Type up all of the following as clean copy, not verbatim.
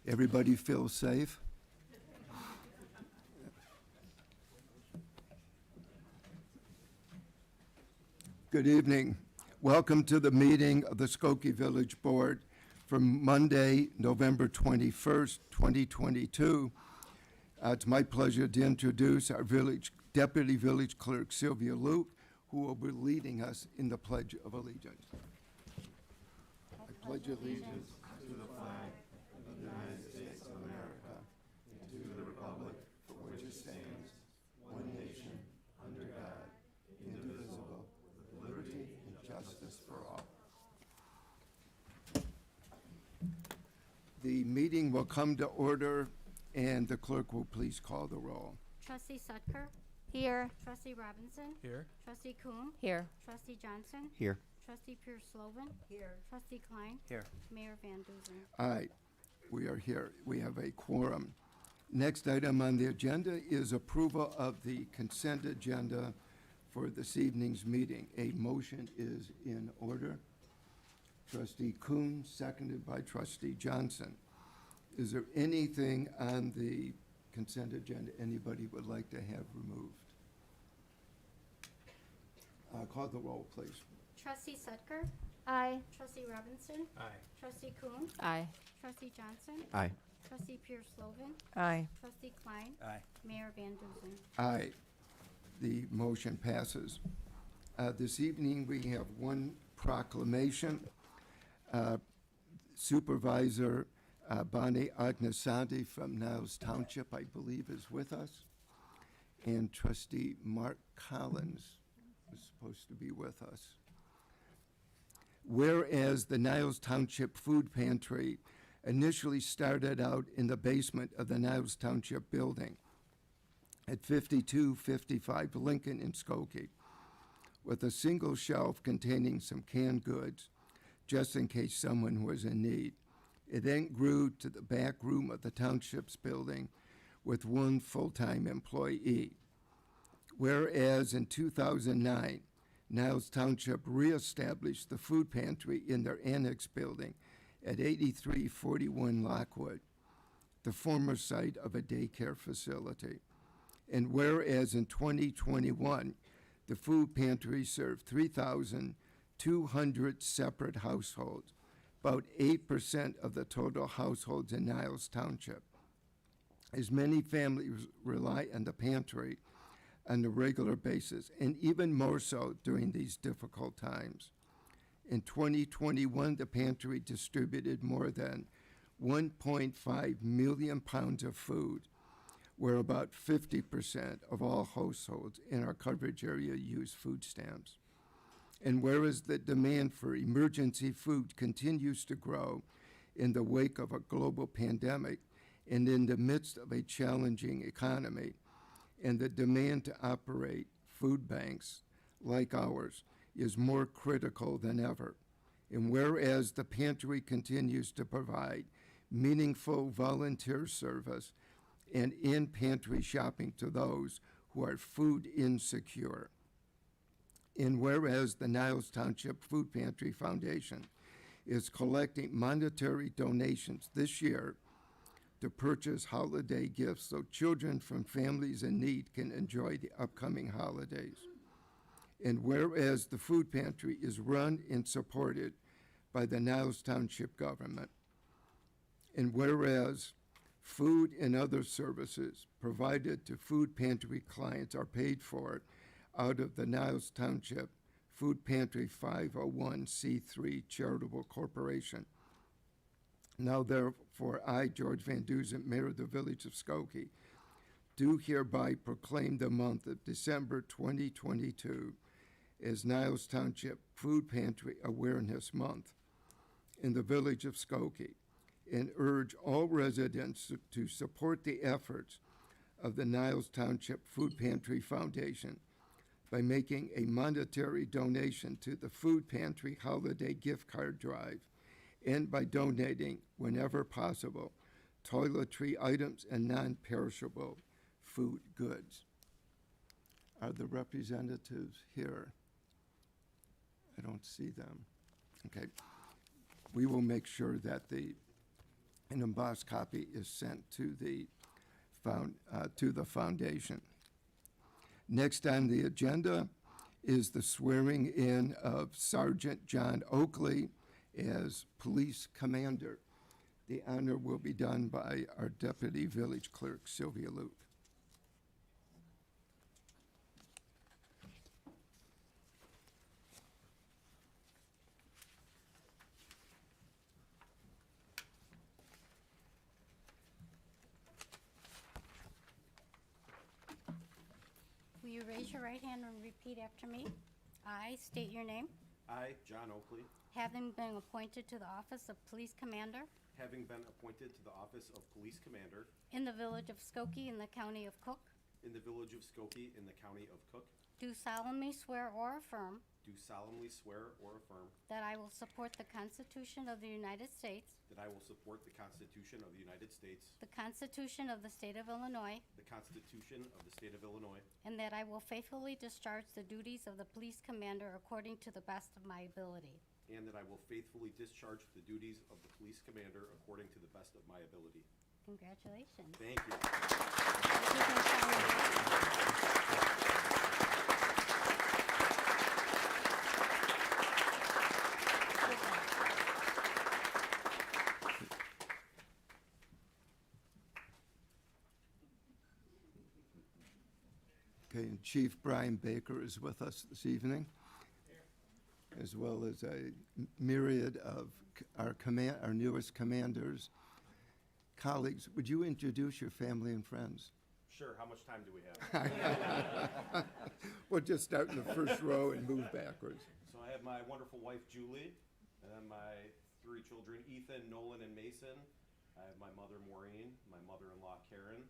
Everybody feel safe? Good evening. Welcome to the meeting of the Skokie Village Board for Monday, November 21st, 2022. It's my pleasure to introduce our Deputy Village Clerk, Sylvia Luke, who will be leading us in the Pledge of Allegiance. I pledge allegiance to the flag of the United States of America and to the republic for which it stands, one nation, under God, indivisible, with liberty and justice for all. The meeting will come to order, and the clerk will please call the roll. Trustee Sutker? Here. Trustee Robinson? Here. Trustee Kuhn? Here. Trustee Johnson? Here. Trustee Pierce-Slovan? Here. Trustee Klein? Here. Mayor Van Duzen? Aye, we are here. We have a quorum. Next item on the agenda is approval of the consent agenda for this evening's meeting. A motion is in order. Trustee Kuhn, seconded by Trustee Johnson. Is there anything on the consent agenda anybody would like to have removed? Call the roll, please. Trustee Sutker? Aye. Trustee Robinson? Aye. Trustee Kuhn? Aye. Trustee Johnson? Aye. Trustee Pierce-Slovan? Aye. Trustee Klein? Aye. Mayor Van Duzen? Aye. The motion passes. This evening, we have one proclamation. Supervisor Bonnie Agnesandi from Niles Township, I believe, is with us. And Trustee Mark Collins is supposed to be with us. Whereas the Niles Township Food Pantry initially started out in the basement of the Niles Township building at 5255 Lincoln in Skokie, with a single shelf containing some canned goods, just in case someone was in need. It then grew to the back room of the township's building with one full-time employee. Whereas in 2009, Niles Township reestablished the food pantry in their annex building at 8341 Lockwood, the former site of a daycare facility. And whereas in 2021, the food pantry served 3,200 separate households, about 8% of the total households in Niles Township. As many families rely on the pantry on a regular basis, and even more so during these difficult times. In 2021, the pantry distributed more than 1.5 million pounds of food, where about 50% of all households in our coverage area use food stamps. And whereas the demand for emergency food continues to grow in the wake of a global pandemic and in the midst of a challenging economy, and the demand to operate food banks like ours is more critical than ever. And whereas the pantry continues to provide meaningful volunteer service and in-pantry shopping to those who are food insecure. And whereas the Niles Township Food Pantry Foundation is collecting monetary donations this year to purchase holiday gifts so children from families in need can enjoy the upcoming holidays. And whereas the food pantry is run and supported by the Niles Township government, and whereas food and other services provided to food pantry clients are paid for out of the Niles Township Food Pantry 501c3 charitable corporation. Now therefore, I, George Van Duzen, Mayor of the Village of Skokie, do hereby proclaim the month of December 2022 as Niles Township Food Pantry Awareness Month in the Village of Skokie, and urge all residents to support the efforts of the Niles Township Food Pantry Foundation by making a monetary donation to the Food Pantry Holiday Gift Card Drive, and by donating, whenever possible, toiletry items and non-perishable food goods. Are the representatives here? I don't see them. Okay. We will make sure that the An embossed copy is sent to the foundation. Next on the agenda is the swearing in of Sergeant John Oakley as police commander. The honor will be done by our Deputy Village Clerk, Sylvia Luke. Will you raise your right hand and repeat after me? I state your name. I, John Oakley, Having been appointed to the office of police commander having been appointed to the office of police commander in the village of Skokie in the county of Cook, in the village of Skokie in the county of Cook, do solemnly swear or affirm do solemnly swear or affirm that I will support the Constitution of the United States, that I will support the Constitution of the United States, the Constitution of the State of Illinois, the Constitution of the State of Illinois, and that I will faithfully discharge the duties of the police commander according to the best of my ability. and that I will faithfully discharge the duties of the police commander according to the best of my ability. Congratulations. Thank you. If you can sign it. Okay, and Chief Brian Baker is with us this evening, as well as a myriad of our newest commanders. Colleagues, would you introduce your family and friends? Sure, how much time do we have? We'll just start in the first row and move backwards. So I have my wonderful wife Julie, and then my 3 children, Ethan, Nolan, and Mason. I have my mother Maureen, my mother-in-law Karen.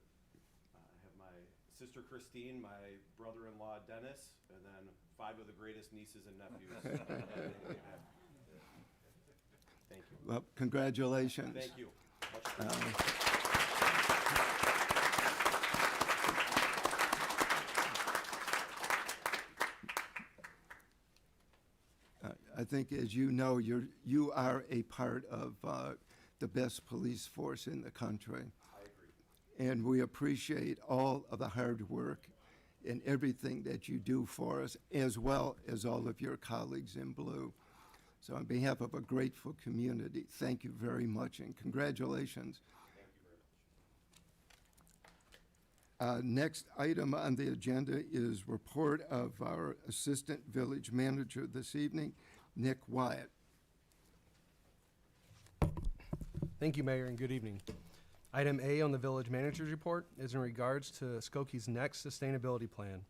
I have my sister Christine, my brother-in-law Dennis, and then 5 of the greatest nieces and nephews. Thank you. Well, congratulations. Thank you. Much appreciated. I think, as you know, you are a part of the best police force in the country. I agree. And we appreciate all of the hard work and everything that you do for us, as well as all of your colleagues in blue. So on behalf of a grateful community, thank you very much and congratulations. Thank you very much. Next item on the agenda is report of our Assistant Village Manager this evening, Nick Wyatt. Thank you, Mayor, and good evening. Item A on the Village Manager's Report is in regards to Skokie's next sustainability plan.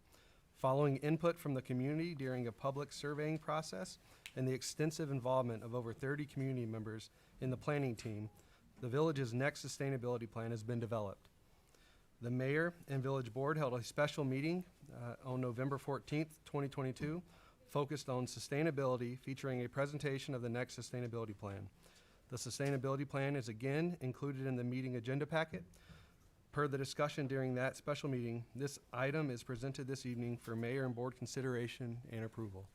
Following input from the community during a public surveying process and the extensive involvement of over 30 community members in the planning team, the village's next sustainability plan has been developed. The Mayor and Village Board held a special meeting on November 14th, 2022, focused on sustainability, featuring a presentation of the next sustainability plan. The sustainability plan is again included in the meeting agenda packet. Per the discussion during that special meeting, this item is presented this evening for Mayor and Board consideration and approval.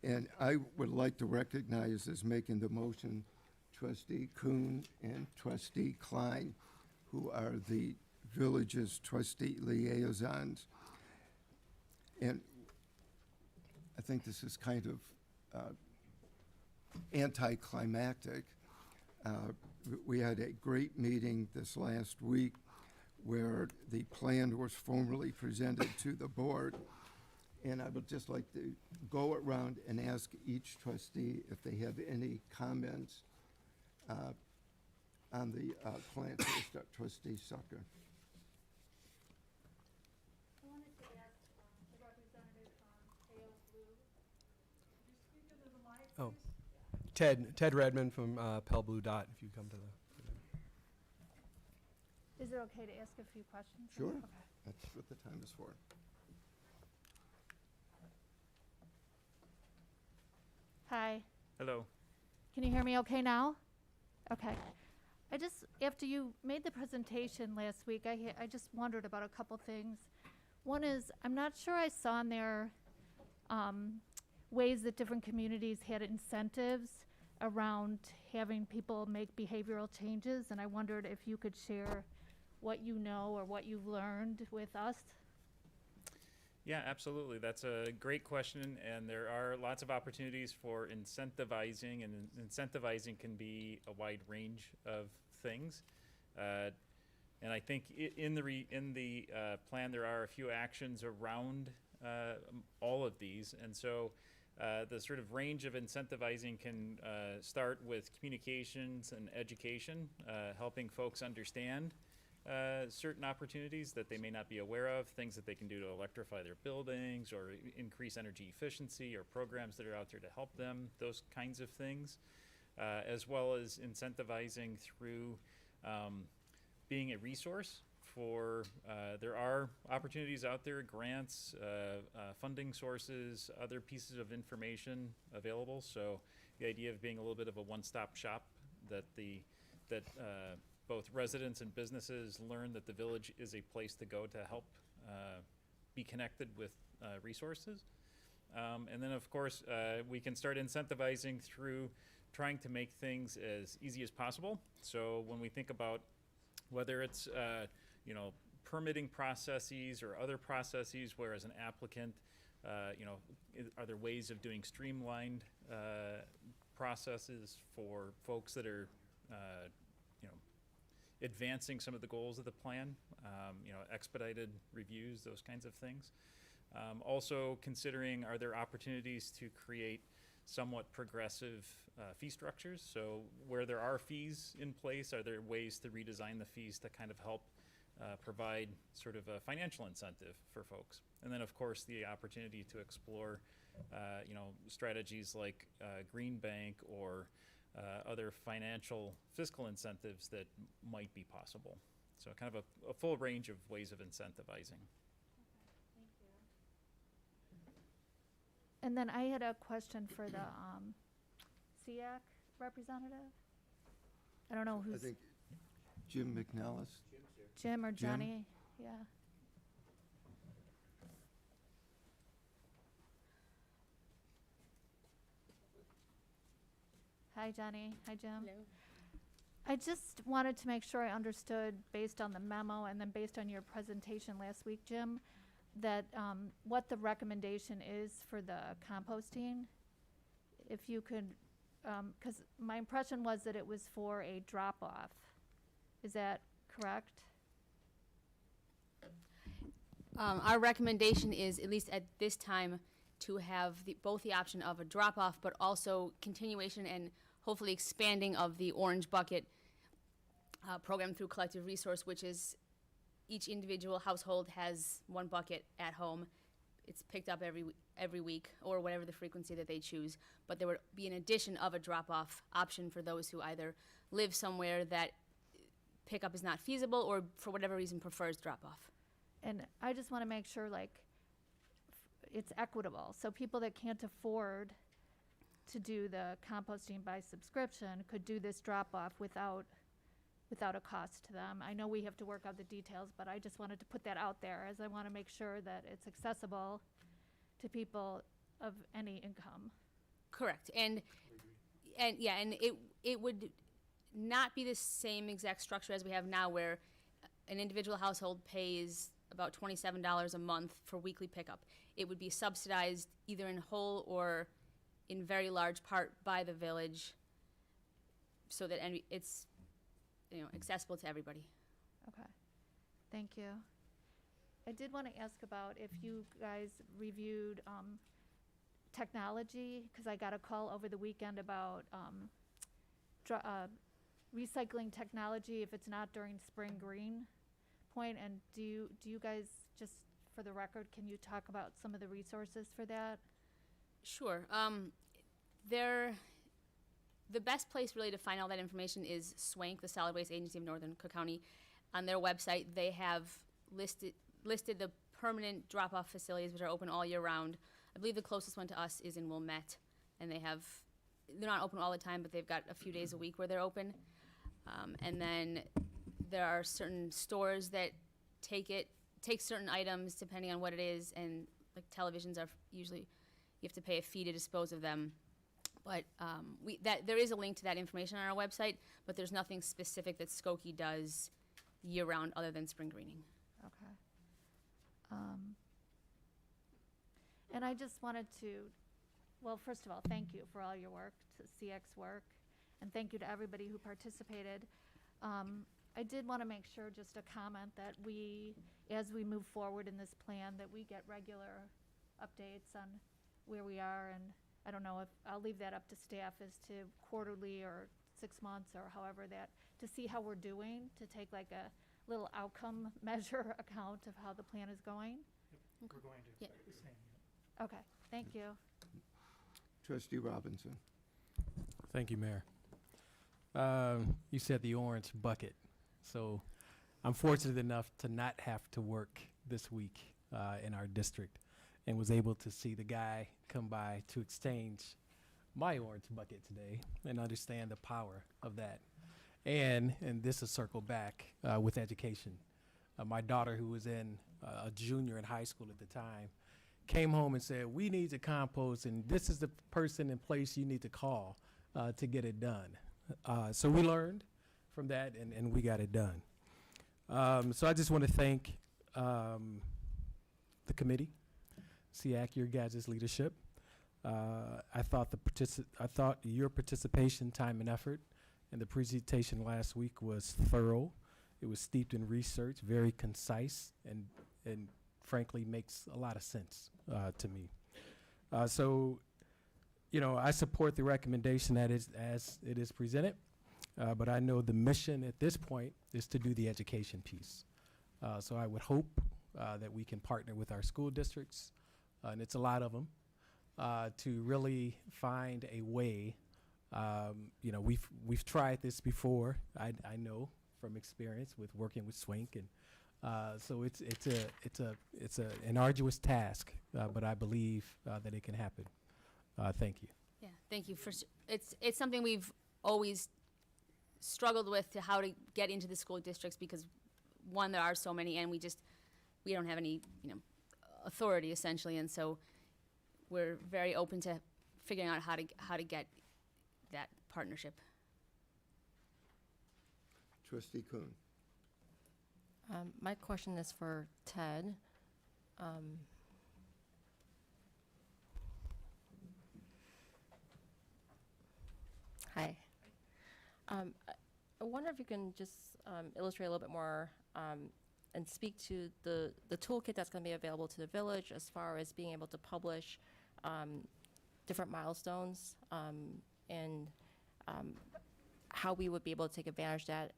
And I would like to recognize as making the motion Trustee Kuhn and Trustee Klein, who are the village's trustee liaisons. And I think this is kind of anticlimactic. We had a great meeting this last week where the plan was formally presented to the board. And I would just like to go around and ask each trustee if they have any comments on the plan. So we'll start, Trustee Sucker. I wanted to ask the representative from Pale Blue, could you speak into the mic, Oh. please? Ted Redmond from Pell Blue Dot, if you come to the. Is it okay to ask a few questions? Sure. Okay. That's what the time is for. Hi, Hello. can you hear me okay now? Okay. I just, after you made the presentation last week, I just wondered about a couple things. One is, I'm not sure I saw in there ways that different communities had incentives around having people make behavioral changes, and I wondered if you could share what you know or what you've learned with us. Yeah, absolutely. That's a great question, and there are lots of opportunities for incentivizing, and incentivizing can be a wide range of things. And I think in the plan there are a few actions around all of these, and so the sort of range of incentivizing can start with communications and education, helping folks understand certain opportunities that they may not be aware of, things that they can do to electrify their buildings or increase energy efficiency, or programs that are out there to help them, those kinds of things, as well as incentivizing through being a resource for, there are opportunities out there, grants, funding sources, other pieces of information available. So the idea of being a little bit of a one-stop shop, that both residents and businesses learn that the village is a place to go to help be connected with resources. And then, of course, we can start incentivizing through trying to make things as easy as possible. So when we think about whether it's permitting processes or other processes, where as an applicant, are there ways of doing streamlined processes for folks that are advancing some of the goals of the plan, expedited reviews, those kinds of things. Also considering, are there opportunities to create somewhat progressive fee structures? So where there are fees in place, are there ways to redesign the fees to kind of help provide sort of a financial incentive for folks? And then, of course, the opportunity to explore, strategies like Green Bank or other financial fiscal incentives that might be possible. So kind of a full range of ways of incentivizing. And then I had a question for the SEAC representative. I don't know I who's, think Jim McNellis. Jim or Jim? Johnny? Yeah. Hi, Johnny. Hi, Jim. Hello. I just wanted to make sure I understood, based on the memo and then based on your presentation last week, Jim, that what the recommendation is for the composting. If you could, because my impression was that it was for a drop-off. Is that correct? Our recommendation is, at least at this time, to have both the option of a drop-off, but also continuation and hopefully expanding of the Orange Bucket program through Collective Resource, which is each individual household has one bucket at home. It's picked up every week, or whatever the frequency that they choose. But there would be an addition of a drop-off option for those who either live somewhere that pickup is not feasible, or for whatever reason prefers drop-off. And I just want to make sure, like, it's equitable. So people that can't afford to do the composting by subscription could do this drop-off without a cost to them. I know we have to work out the details, but I just wanted to put that out there, as I want to make sure that it's accessible to people of any income. Correct. And it would not be the same exact structure as we have now, where an individual household pays about $27 a month for weekly pickup. It would be subsidized either in whole or in very large part by the village, so that it's accessible to everybody. Okay, thank you. I did want to ask about if you guys reviewed technology, because I got a call over the weekend about recycling technology if it's not during Spring Green Point. And do you guys, just for the record, can you talk about some of the resources for that? Sure. The best place really to find all that information is SWANC, the Solid Waste Agency of Northern Cook County. On their website, they have listed the permanent drop-off facilities, which are open all year round. I believe the closest one to us is in Wilmette, and they're not open all the time, but they've got a few days a week where they're open. And then there are certain stores that take certain items depending on what it is, and like televisions are usually, you have to pay a fee to dispose of them. But there is a link to that information on our website, but there's nothing specific that Skokie does year-round other than spring greening. Okay. And I just wanted to, well, first of all, thank you for all your work, to CX work, and thank you to everybody who participated. I did want to make sure, just a comment, that we, as we move forward in this plan, that we get regular updates on where we are, and I don't know if, I'll leave that up to staff as to quarterly or 6 months or however that, to see how we're doing, to take like a little outcome measure account of how the plan is going. We're going to Yeah. expect the same. Okay, thank you. Trustee Robinson. Thank you, Mayor. You said the orange bucket. So I'm fortunate enough to not have to work this week in our district, and was able to see the guy come by to exchange my orange bucket today and understand the power of that. And this is circle back with education. My daughter, who was a junior in high school at the time, came home and said, we need to compost, and this is the person and place you need to call to get it done. So we learned from that, and we got it done. So I just want to thank the committee, SEAC, your guys' leadership. I thought your participation, time, and effort in the presentation last week was thorough. It was steeped in research, very concise, and frankly makes a lot of sense to me. So, I support the recommendation as it is presented, but I know the mission at this point is to do the education piece. So I would hope that we can partner with our school districts, and it's a lot of them, to really find a way. We've tried this before. I know from experience with working with Swink, and so it's an arduous task, but I believe that it can happen. Thank you. Yeah, thank you for. It's something we've always struggled with, to how to get into the school districts, because one, there are so many, and we don't have any authority essentially, and so we're very open to figuring out how to get that partnership. Trustee Kuhn. My question is for Ted. Hi. I wonder if you can just illustrate a little bit more and speak to the toolkit that's going to be available to the village as far as being able to publish different milestones and how we would be able to take advantage of that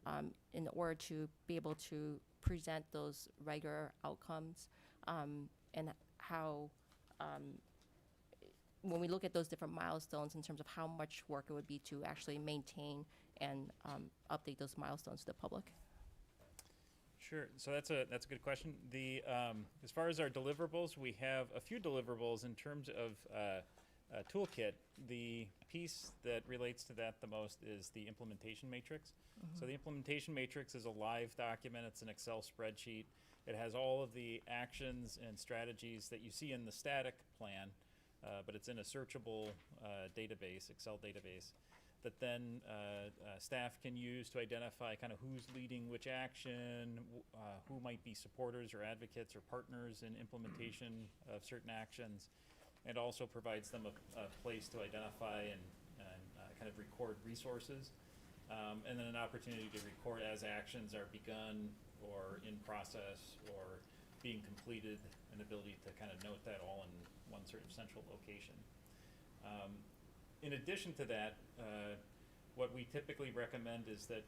in order to be able to present those regular outcomes, and how when we look at those different milestones in terms of how much work it would be to actually maintain and update those milestones to the public. Sure. So that's a good question. The as far as our deliverables, we have a few deliverables in terms of a toolkit. The piece that relates to that the most is the implementation matrix. So the implementation matrix is a live document. It's an Excel spreadsheet. It has all of the actions and strategies that you see in the static plan, but it's in a searchable database, Excel database, that then staff can use to identify kind of who's leading which action, who might be supporters or advocates or partners in implementation of certain actions, and also provides them a place to identify and kind of record resources, and then an opportunity to record as actions are begun or in process or being completed, an ability to kind of note that all in one sort of central location. In addition to that, what we typically recommend is that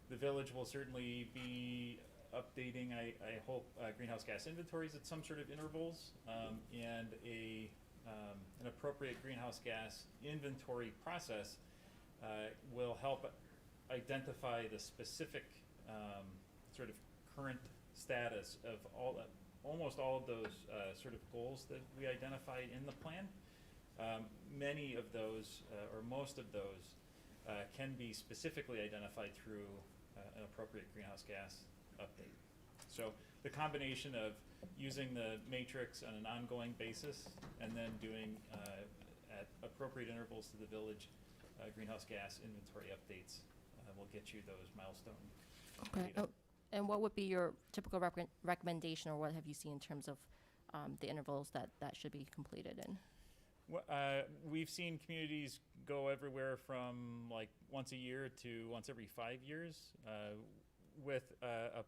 the village will certainly be updating, I hope, greenhouse gas inventories at some sort of intervals, and an appropriate greenhouse gas inventory process will help identify the specific sort of current status of almost all of those sort of goals that we identify in the plan. Many of those, or most of those, can be specifically identified through an appropriate greenhouse gas update. So the combination of using the matrix on an ongoing basis and then doing at appropriate intervals to the village greenhouse gas inventory updates. We'll get you those milestone Okay. data. And what would be your typical recommendation, or what have you seen in terms of the intervals that should be completed in? We've seen communities go everywhere from like once a year to once every 5 years. With a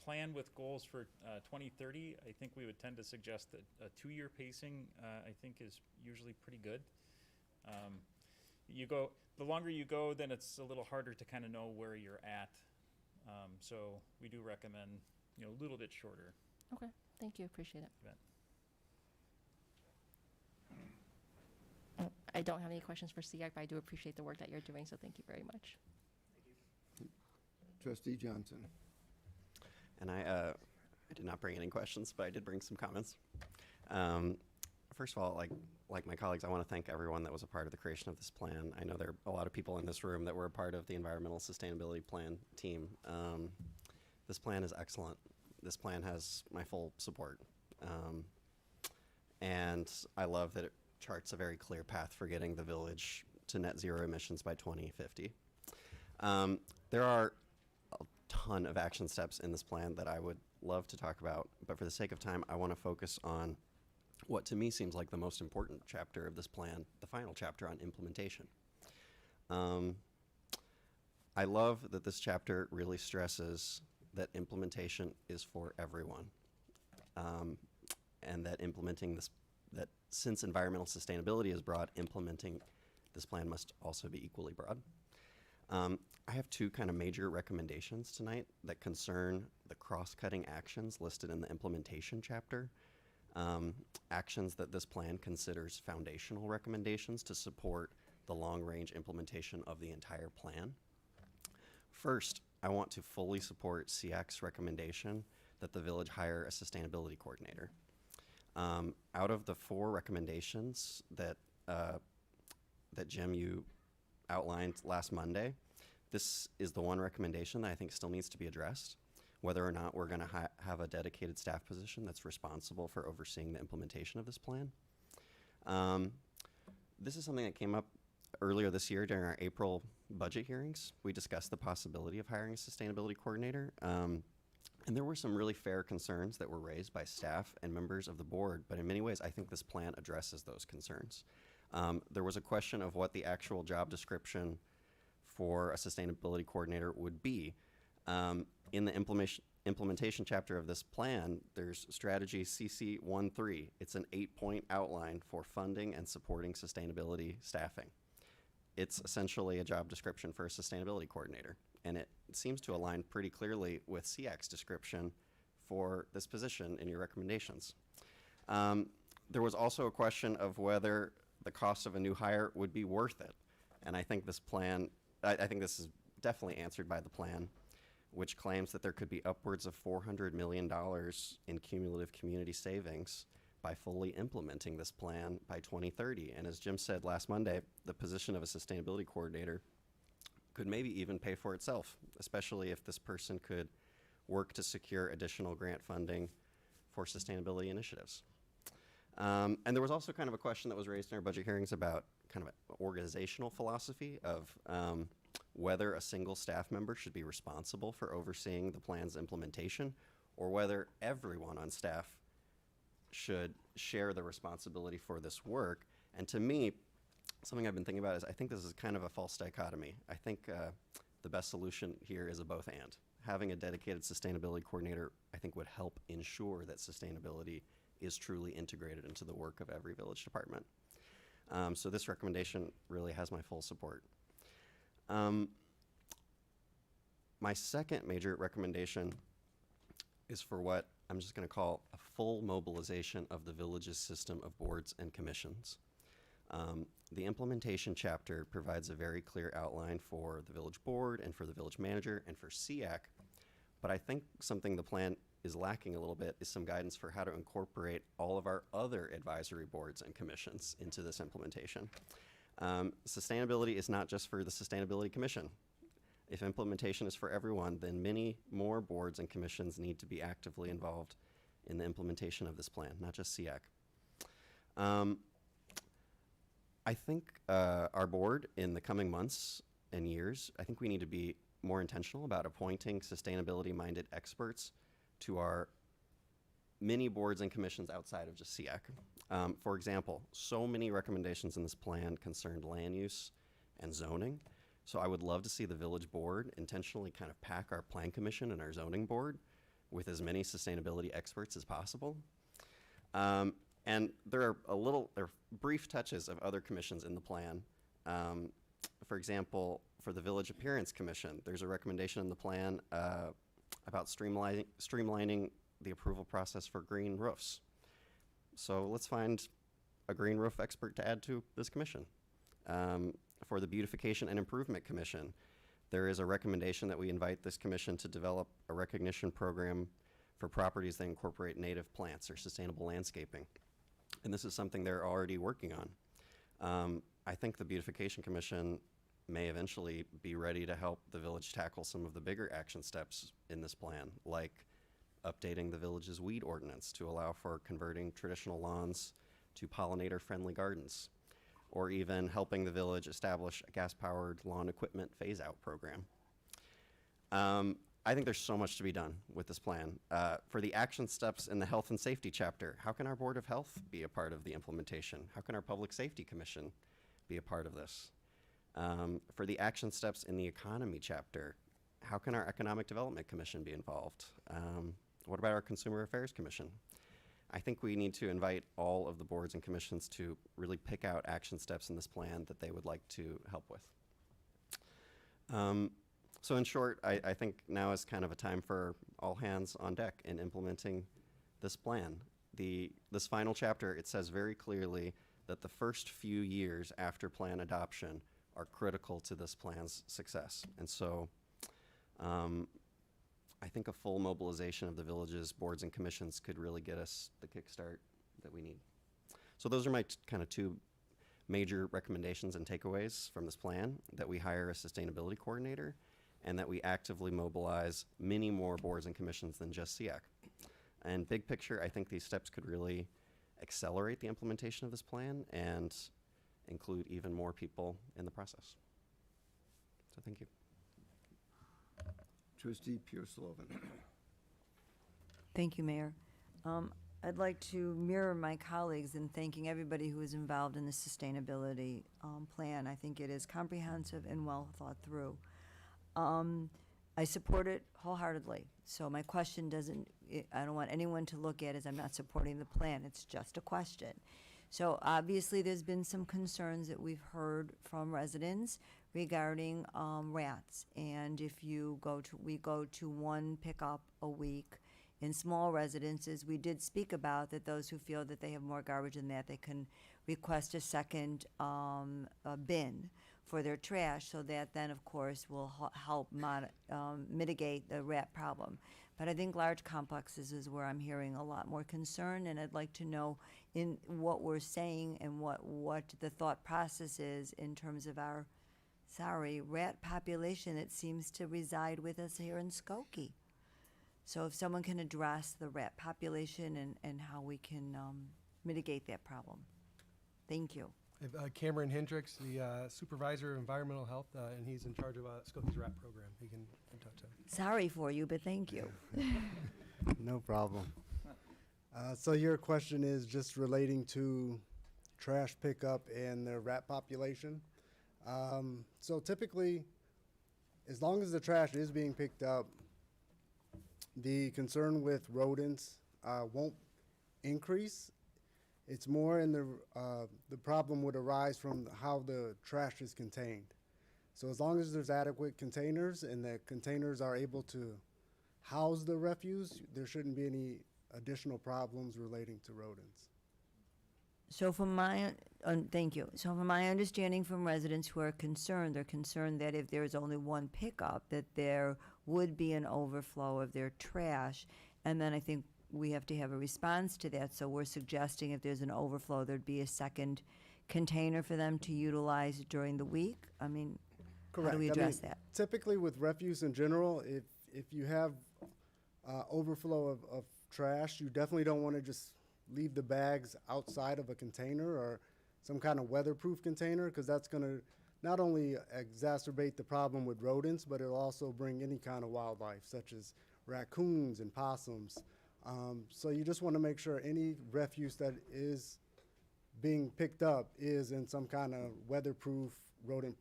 plan with goals for 2030, I think we would tend to suggest that a 2-year pacing, I think, is usually pretty good. The longer you go, then it's a little harder to kind of know where you're at. So we do recommend, a little bit shorter. Okay, thank you, appreciate it. You bet. I don't have any questions for SEAC, but I do appreciate the work that you're doing, so thank you very much. Trustee Johnson. And I did not bring any questions, but I did bring some comments. First of all, like my colleagues, I want to thank everyone that was a part of the creation of this plan. I know there are a lot of people in this room that were a part of the environmental sustainability plan team. This plan is excellent. This plan has my full support. And I love that it charts a very clear path for getting the village to net zero emissions by 2050. There are a ton of action steps in this plan that I would love to talk about, but for the sake of time, I want to focus on what to me seems like the most important chapter of this plan, the final chapter on implementation. I love that this chapter really stresses that implementation is for everyone, and that that since environmental sustainability is broad, implementing this plan must also be equally broad. I have two kind of major recommendations tonight that concern the cross-cutting actions listed in the implementation chapter. Actions that this plan considers foundational recommendations to support the long-range implementation of the entire plan. First, I want to fully support SEAC's recommendation that the village hire a sustainability coordinator. Out of the 4 recommendations that Jim, you outlined last Monday, this is the one recommendation that I think still needs to be addressed, whether or not we're going to have a dedicated staff position that's responsible for overseeing the implementation of this plan. This is something that came up earlier this year during our April budget hearings. We discussed the possibility of hiring a sustainability coordinator. And there were some really fair concerns that were raised by staff and members of the board, but in many ways, I think this plan addresses those concerns. There was a question of what the actual job description for a sustainability coordinator would be. In the implementation chapter of this plan, there's strategy CC13. It's an 8-point outline for funding and supporting sustainability staffing. It's essentially a job description for a sustainability coordinator, and it seems to align pretty clearly with SEAC's description for this position in your recommendations. There was also a question of whether the cost of a new hire would be worth it, and I think this plan, I think this is definitely answered by the plan, which claims that there could be upwards of $400 million in cumulative community savings by fully implementing this plan by 2030. And as Jim said last Monday, the position of a sustainability coordinator could maybe even pay for itself, especially if this person could work to secure additional grant funding for sustainability initiatives. And there was also kind of a question that was raised in our budget hearings about kind of an organizational philosophy of whether a single staff member should be responsible for overseeing the plan's implementation, or whether everyone on staff should share the responsibility for this work. And to me, something I've been thinking about is I think this is kind of a false dichotomy. I think the best solution here is a both and. Having a dedicated sustainability coordinator, I think, would help ensure that sustainability is truly integrated into the work of every village department. So this recommendation really has my full support. My second major recommendation is for what I'm just going to call a full mobilization of the village's system of boards and commissions. The implementation chapter provides a very clear outline for the village board and for the village manager and for SEAC, but I think something the plan is lacking a little bit is some guidance for how to incorporate all of our other advisory boards and commissions into this implementation. Sustainability is not just for the Sustainability Commission. If implementation is for everyone, then many more boards and commissions need to be actively involved in the implementation of this plan, not just SEAC. I think our board in the coming months and years, I think we need to be more intentional about appointing sustainability-minded experts to our many boards and commissions outside of just SEAC. For example, so many recommendations in this plan concerned land use and zoning. So I would love to see the village board intentionally kind of pack our plan commission and our zoning board with as many sustainability experts as possible. And there are brief touches of other commissions in the plan. For example, for the Village Appearance Commission, there's a recommendation in the plan about streamlining the approval process for green roofs. So let's find a green roof expert to add to this commission. For the Beautification and Improvement Commission, there is a recommendation that we invite this commission to develop a recognition program for properties that incorporate native plants or sustainable landscaping. And this is something they're already working on. I think the Beautification Commission may eventually be ready to help the village tackle some of the bigger action steps in this plan, like updating the village's weed ordinance to allow for converting traditional lawns to pollinator-friendly gardens, or even helping the village establish a gas-powered lawn equipment phase-out program. I think there's so much to be done with this plan. For the action steps in the health and safety chapter, how can our Board of Health be a part of the implementation? How can our Public Safety Commission be a part of this? For the action steps in the economy chapter, how can our Economic Development Commission be involved? What about our Consumer Affairs Commission? I think we need to invite all of the boards and commissions to really pick out action steps in this plan that they would like to help with. So in short, I think now is kind of a time for all hands on deck in implementing this plan. This final chapter, it says very clearly that the first few years after plan adoption are critical to this plan's success. And so I think a full mobilization of the village's boards and commissions could really get us the kickstart that we need. So those are my kind of two major recommendations and takeaways from this plan: that we hire a sustainability coordinator, and that we actively mobilize many more boards and commissions than just SEAC. And big picture, I think these steps could really accelerate the implementation of this plan and include even more people in the process. So thank you. Trustee Pure-Slovan. Thank you, Mayor. I'd like to mirror my colleagues in thanking everybody who is involved in the sustainability plan. I think it is comprehensive and well thought through. I support it wholeheartedly. So my question I don't want anyone to look at it as I'm not supporting the plan. It's just a question. So obviously there's been some concerns that we've heard from residents regarding rats. And if we go to one pickup a week in small residences, we did speak about that those who feel that they have more garbage than that, they can request a second bin for their trash, so that then, of course, will help mitigate the rat problem. But I think large complexes is where I'm hearing a lot more concern, and I'd like to know in what we're saying and what the thought process is in terms of our, rat population that seems to reside with us here in Skokie. So if someone can address the rat population and how we can mitigate that problem. Thank you. Cameron Hendricks, the Supervisor of Environmental Health, and he's in charge of Skokie's RAP program. He can touch on. Sorry for you, but thank you. No problem. So your question is just relating to trash pickup and the rat population. So typically, as long as the trash is being picked up, the concern with rodents won't increase. It's more in the problem would arise from how the trash is contained. So as long as there's adequate containers and the containers are able to house the refuse, there shouldn't be any additional problems relating to rodents. So thank you. So from my understanding from residents who are concerned, they're concerned that if there's only one pickup, that there would be an overflow of their trash. And then I think we have to have a response to that. So we're suggesting if there's an overflow, there'd be a second container for them to utilize during the week. I mean, Correct. How do we address that? Typically with refuse in general, if you have overflow of trash, you definitely don't want to just leave the bags outside of a container or some kind of weatherproof container, because that's going to not only exacerbate the problem with rodents, but it'll also bring any kind of wildlife, such as raccoons and possums. So you just want to make sure any refuse that is being picked up is in some kind of weatherproof, rodent,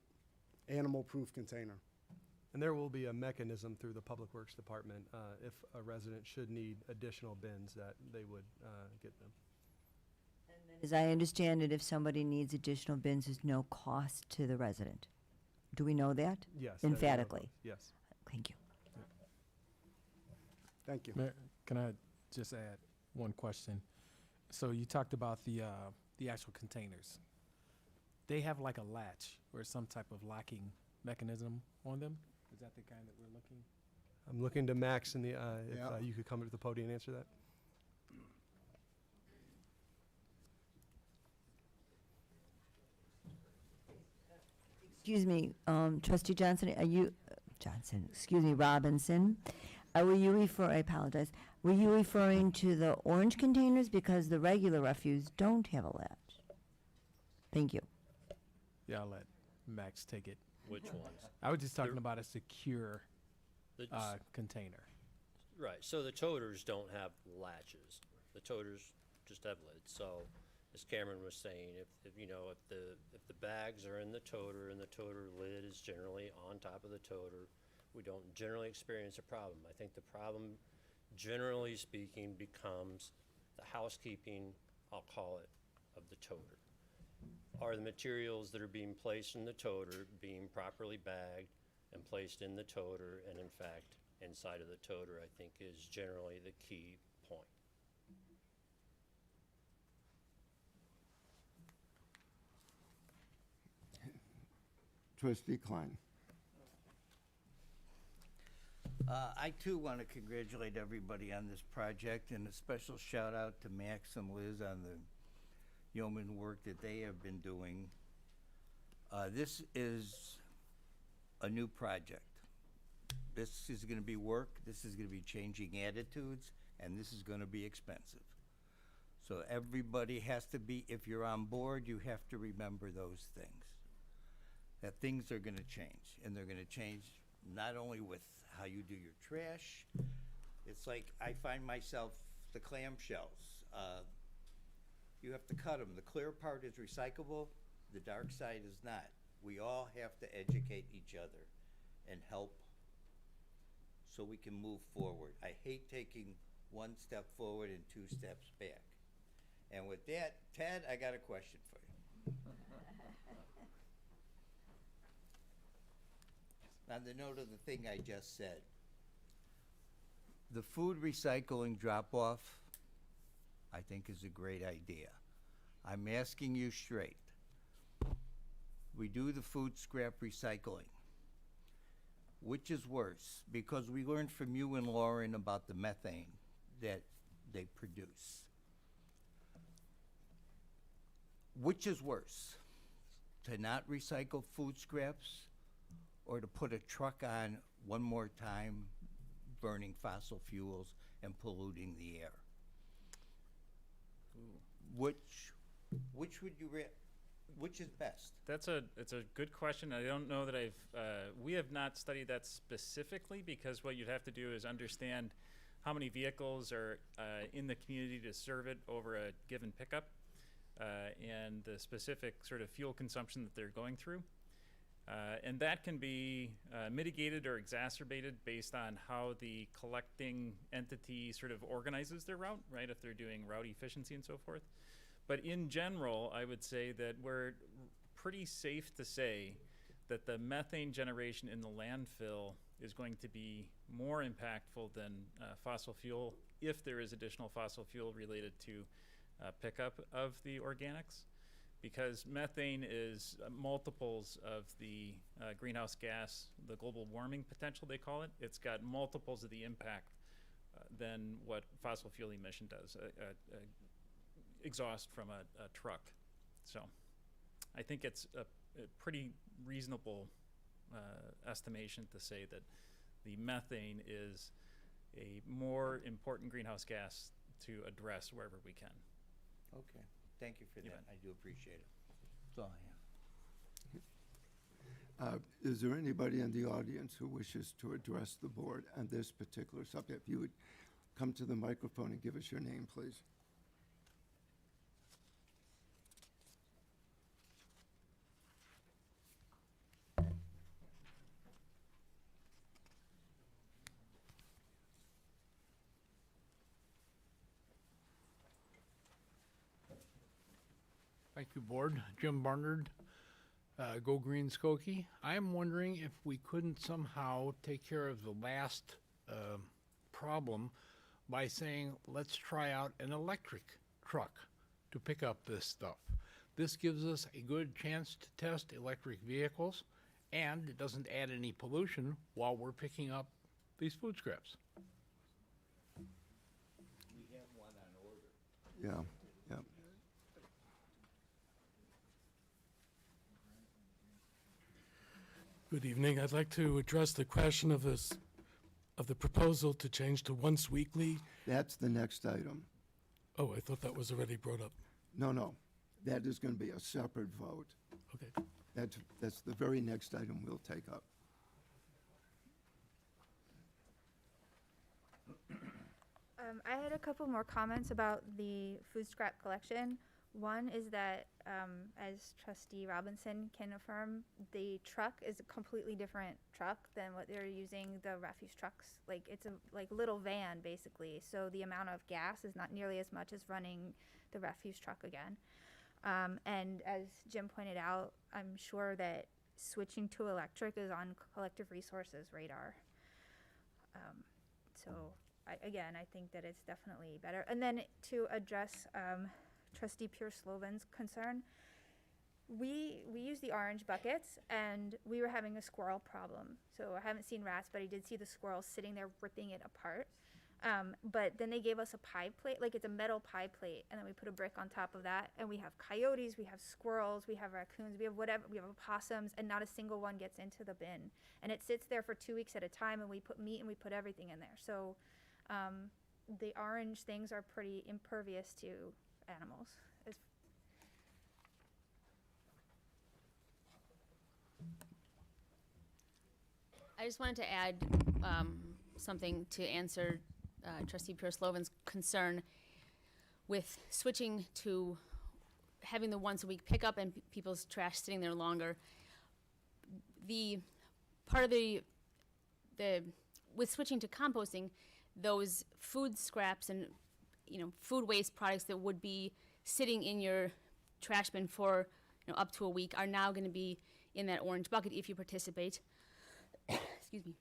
animal-proof container. And there will be a mechanism through the Public Works Department, if a resident should need additional bins, that they would get them. As I understand it, if somebody needs additional bins, there's no cost to the resident. Do we know that? Yes. that is no Emphatically. cost. Yes. Thank you. Thank you. Mayor, can I just add one question? So you talked about the actual containers. They have like a latch or some type of locking mechanism on them? Is that the kind that we're looking? I'm looking to Max in the, if Yeah. you could come to the podium and answer that. Excuse me, trustee Johnson, Robinson, were you I apologize, were you referring to the orange containers? Because the regular refuse don't have a latch. Thank you. Yeah, I'll let Max take it. Which ones? I was just talking about a secure The- container. Right, so the toters don't have latches. The toters just have lids. So, as Cameron was saying, if the bags are in the toter and the toter lid is generally on top of the toter, we don't generally experience a problem. I think the problem, generally speaking, becomes the housekeeping, I'll call it, of the toter. Are the materials that are being placed in the toter being properly bagged and placed in the toter, and in fact, inside of the toter, I think is generally the key point. Trustee Klein. I too want to congratulate everybody on this project, and a special shout out to Max and Liz on the yeoman work that they have been doing. This is a new project. This is going to be work, this is going to be changing attitudes, and this is going to be expensive. So everybody has to be, if you're on board, you have to remember those things. That things are going to change, and they're going to change not only with how you do your trash. It's like I find myself, the clamshells, you have to cut them. The clear part is recyclable, the dark side is not. We all have to educate each other and help so we can move forward. I hate taking one step forward and two steps back. And with that, Ted, I got a question for you. On the note of the thing I just said, the food recycling drop-off, I think is a great idea. I'm asking you straight. We do the food scrap recycling. Which is worse? Because we learned from you and Lauren about the methane that they produce. Which is worse? To not recycle food scraps, or to put a truck on one more time burning fossil fuels and polluting the air? Which would you which is best? It's a good question. I don't know that we have not studied that specifically, because what you'd have to do is understand how many vehicles are in the community to serve it over a given pickup, and the specific sort of fuel consumption that they're going through. And that can be mitigated or exacerbated based on how the collecting entity sort of organizes their route, right? If they're doing route efficiency and so forth. But in general, I would say that we're pretty safe to say that the methane generation in the landfill is going to be more impactful than fossil fuel, if there is additional fossil fuel related to pickup of the organics. Because methane is multiples of the greenhouse gas, the global warming potential, they call it. It's got multiples of the impact than what fossil fuel emission does, exhaust from a truck. So I think it's a pretty reasonable estimation to say that the methane is a more important greenhouse gas to address wherever we can. Okay, thank you for that. I do appreciate it. That's all I have. Is there anybody in the audience who wishes to address the board on this particular subject? If you would come to the microphone and give us your name, please. Thank you, Board. Jim Barnard, Go Green Skokie. I'm wondering if we couldn't somehow take care of the last problem by saying, let's try out an electric truck to pick up this stuff. This gives us a good chance to test electric vehicles, and it doesn't add any pollution while we're picking up these food scraps. We have one on order. Yeah, yeah. Good evening. I'd like to address the question of the proposal to change to once weekly. That's the next item. Oh, I thought that was already brought up. No, no, that is going to be a separate vote. Okay. That's the very next item we'll take up. I had a couple more comments about the food scrap collection. One is that, as Trustee Robinson can affirm, the truck is a completely different truck than what they're using the refuse trucks. Like, it's a little van, basically, so the amount of gas is not nearly as much as running the refuse truck again. And as Jim pointed out, I'm sure that switching to electric is on collective resources radar. So, I think that it's definitely better. And then to address Trustee Pierce-Slovin's concern, we use the orange buckets, and we were having a squirrel problem. So I haven't seen rats, but I did see the squirrels sitting there ripping it apart. But then they gave us a pie plate, like it's a metal pie plate, and then we put a brick on top of that, and we have coyotes, we have squirrels, we have raccoons, we have whatever, we have opossums, and not a single one gets into the bin. And it sits there for 2 weeks at a time, and we put meat and we put everything in there. So the orange things are pretty impervious to animals. I just wanted to add something to answer Trustee Pierce-Slovin's concern with switching to having the once-a-week pickup and people's trash sitting there longer. The part of the with switching to composting, those food scraps and food waste products that would be sitting in your trash bin for up to a week are now going to be in that orange bucket if you participate. Excuse me.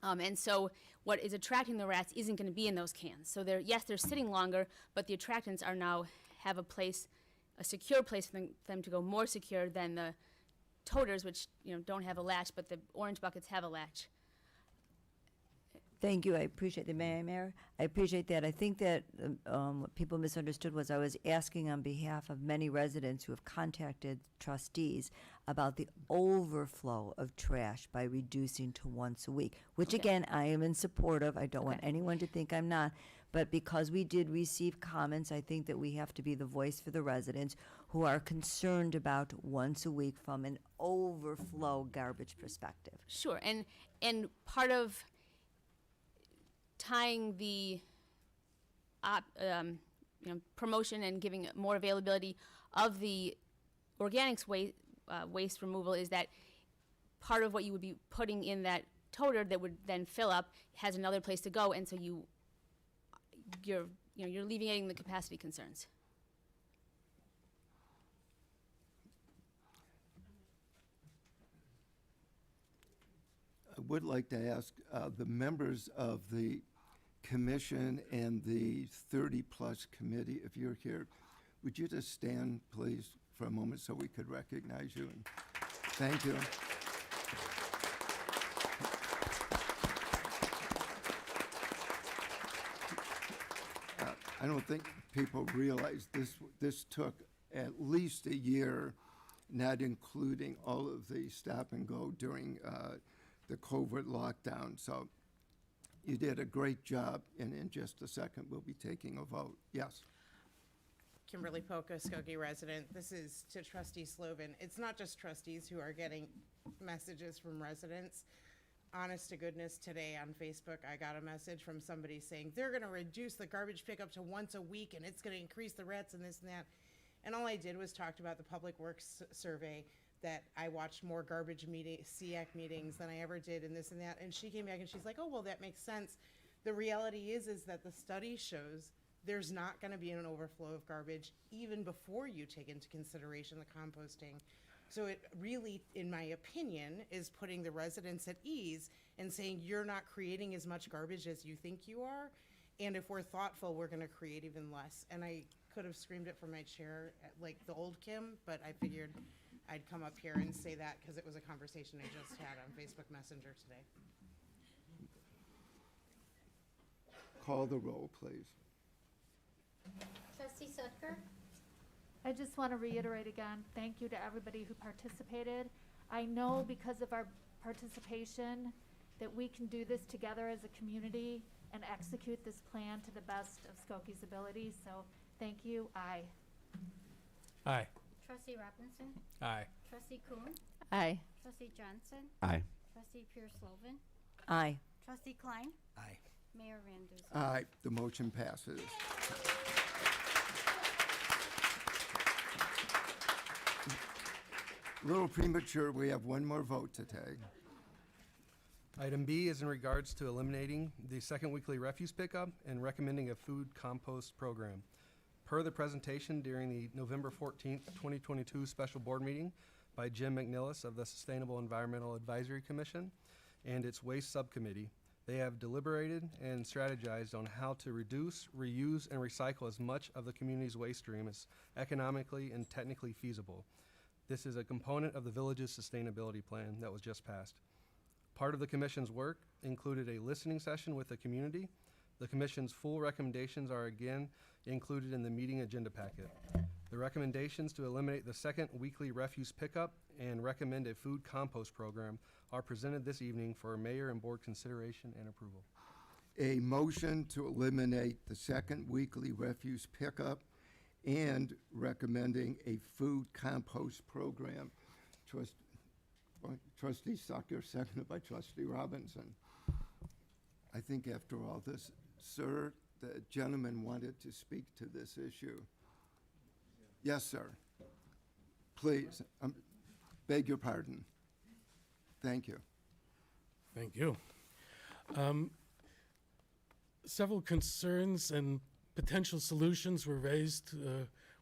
And so what is attracting the rats isn't going to be in those cans. So they're sitting longer, but the attractants are now have a secure place for them to go, more secure than the toters, which don't have a latch, but the orange buckets have a latch. Thank you. I appreciate that, Mayor. I appreciate that. I think that what people misunderstood was I was asking on behalf of many residents who have contacted trustees about the overflow of trash by reducing to once a week, which again, I am in support of. I don't want anyone to think I'm not. But because we did receive comments, I think that we have to be the voice for the residents who are concerned about once a week from an overflow garbage perspective. Sure, and part of tying the promotion and giving more availability of the organics waste removal is that part of what you would be putting in that toter that would then fill up has another place to go, and so you're alleviating the capacity concerns. I would like to ask the members of the commission and the 30-plus committee, if you're here, would you just stand, please, for a moment so we could recognize you? And thank you. I don't think people realize this took at least a year, not including all of the stop and go during the COVID lockdown. So you did a great job, and in just a second we'll be taking a vote. Yes. Kimberly Polka, Skokie resident. This is to Trustee Slovin. It's not just trustees who are getting messages from residents. Honest to goodness, today on Facebook, I got a message from somebody saying they're going to reduce the garbage pickup to once a week and it's going to increase the rats and this and that. And all I did was talked about the Public Works survey, that I watched more garbage SEAC meetings than I ever did and this and that. And she came back and she's like, oh, well, that makes sense. The reality is that the study shows there's not going to be an overflow of garbage even before you take into consideration the composting. So it really, in my opinion, is putting the residents at ease and saying you're not creating as much garbage as you think you are. And if we're thoughtful, we're going to create even less. And I could have screamed it from my chair like the old Kim, but I figured I'd come up here and say that because it was a conversation I just had on Facebook Messenger today. Call the roll, please. Trustee Sutker? I just want to reiterate again, thank you to everybody who participated. I know because of our participation that we can do this together as a community and execute this plan to the best of Skokie's ability. So thank you. Aye. Aye. Trustee Robinson? Aye. Trustee Kuhn? Aye. Trustee Johnson? Aye. Trustee Pierce-Lovin? Aye. Trustee Klein? Aye. Mayor Van Dusen? Aye, the motion passes. A little premature, we have one more vote to take. Item B is in regards to eliminating the second weekly refuse pickup and recommending a food compost program. Per the presentation during the November 14th, 2022 special board meeting by Jim McNillis of the Sustainable Environmental Advisory Commission and its Waste Subcommittee, they have deliberated and strategized on how to reduce, reuse, and recycle as much of the community's waste stream as economically and technically feasible. This is a component of the village's sustainability plan that was just passed. Part of the commission's work included a listening session with the community. The commission's full recommendations are again included in the meeting agenda packet. The recommendations to eliminate the second weekly refuse pickup and recommend a food compost program are presented this evening for mayor and board consideration and approval. A motion to eliminate the second weekly refuse pickup and recommending a food compost program. Trustee Sucker, seconded by Trustee Robinson. I think after all this, sir, the gentleman wanted to speak to this issue. Yes, sir. Please, beg your pardon. Thank you. Thank you. Several concerns and potential solutions were raised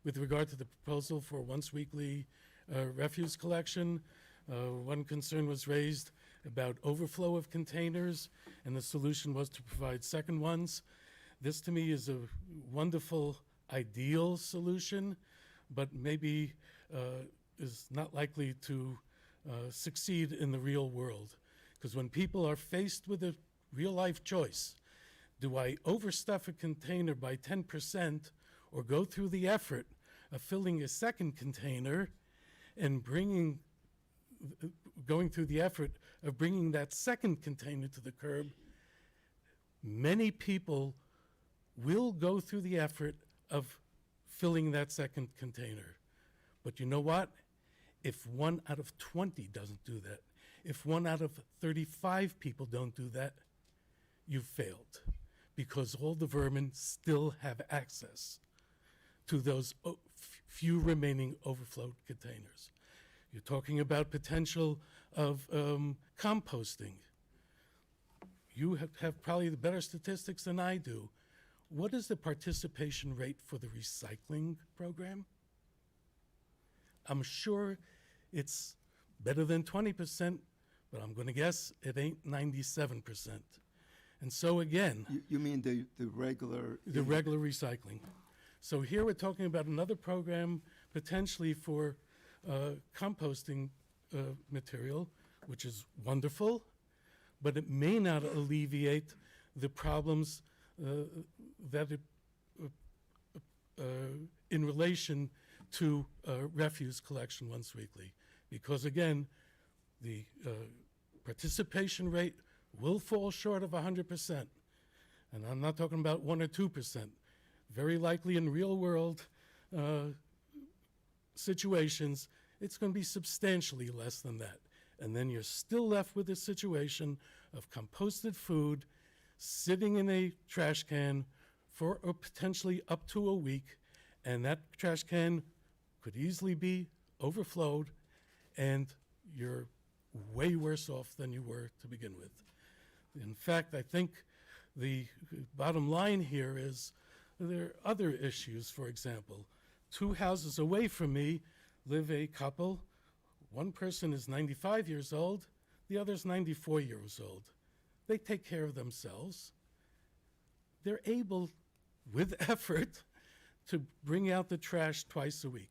with regard to the proposal for once weekly refuse collection. One concern was raised about overflow of containers, and the solution was to provide second ones. This to me is a wonderful, ideal solution, but maybe is not likely to succeed in the real world. Because when people are faced with a real life choice, do I overstuff a container by 10% or go through the effort of filling a second container and going through the effort of bringing that second container to the curb? Many people will go through the effort of filling that second container. But you know what? If 1 out of 20 doesn't do that, if 1 out of 35 people don't do that, you've failed. Because all the vermin still have access to those few remaining overflow containers. You're talking about potential of composting. You have probably the better statistics than I do. What is the participation rate for the recycling program? I'm sure it's better than 20%, but I'm going to guess it ain't 97%. And so again, You mean the regular? the regular recycling. So here we're talking about another program potentially for composting material, which is wonderful, but it may not alleviate the problems that it, in relation to refuse collection once weekly. Because again, the participation rate will fall short of 100%. And I'm not talking about 1 or 2%. Very likely in the real world, situations, it's going to be substantially less than that. And then you're still left with a situation of composted food sitting in a trash can for potentially up to a week, and that trash can could easily be overflowed, and you're way worse off than you were to begin with. In fact, I think the bottom line here is there are other issues. For example, 2 houses away from me live a couple. One person is 95 years old, the other's 94 years old. They take care of themselves. They're able, with effort, to bring out the trash twice a week.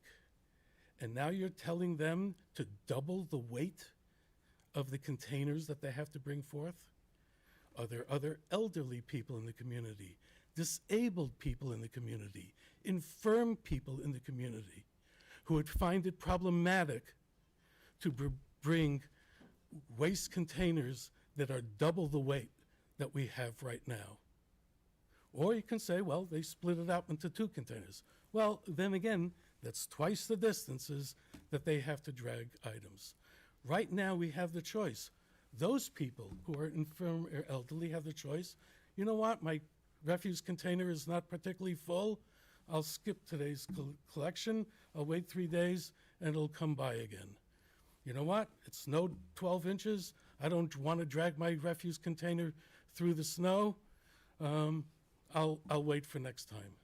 And now you're telling them to double the weight of the containers that they have to bring forth? Are there other elderly people in the community, disabled people in the community, infirm people in the community who would find it problematic to bring waste containers that are double the weight that we have right now? Or you can say, well, they split it up into 2 containers. Well, then again, that's twice the distances that they have to drag items. Right now, we have the choice. Those people who are infirm or elderly have the choice. You know what? My refuse container is not particularly full. I'll skip today's collection. I'll wait 3 days, and it'll come by again. You know what? It snowed 12 inches. I don't want to drag my refuse container through the snow. I'll wait for next time.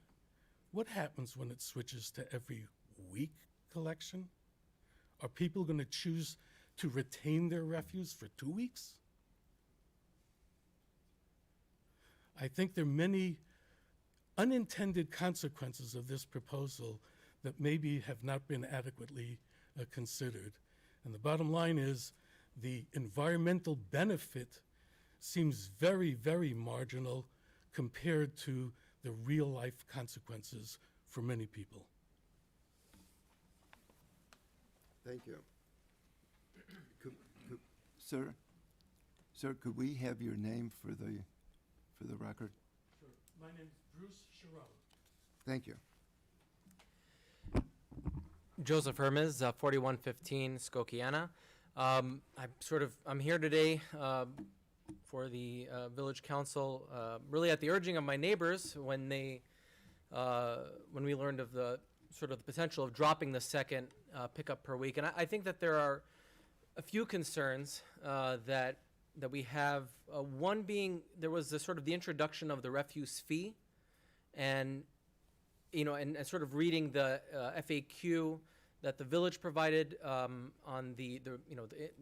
What happens when it switches to every week collection? Are people going to choose to retain their refuse for 2 weeks? I think there are many unintended consequences of this proposal that maybe have not been adequately considered. And the bottom line is the environmental benefit seems very, very marginal compared to the real-life consequences for many people. Thank you. Sir, could we have your name for the record? Sure. My name's Bruce Sharon. Thank you. Joseph Hermes, 4115 Skokiana. I'm here today for the Village Council, really at the urging of my neighbors when we learned of the potential of dropping the second pickup per week. And I think that there are a few concerns that we have. One being there was the introduction of the refuse fee, and sort of reading the FAQ that the village provided on the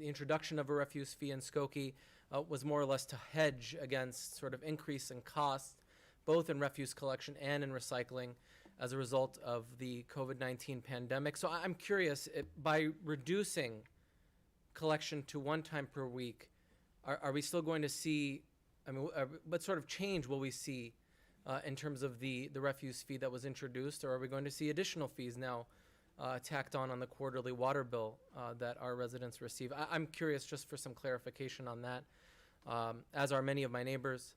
introduction of a refuse fee in Skokie was more or less to hedge against sort of increase in cost, both in refuse collection and in recycling as a result of the COVID-19 pandemic. So I'm curious, by reducing collection to 1 time per week, are we still going to see, what sort of change will we see in terms of the refuse fee that was introduced, or are we going to see additional fees now tacked on the quarterly water bill that our residents receive? I'm curious just for some clarification on that, as are many of my neighbors.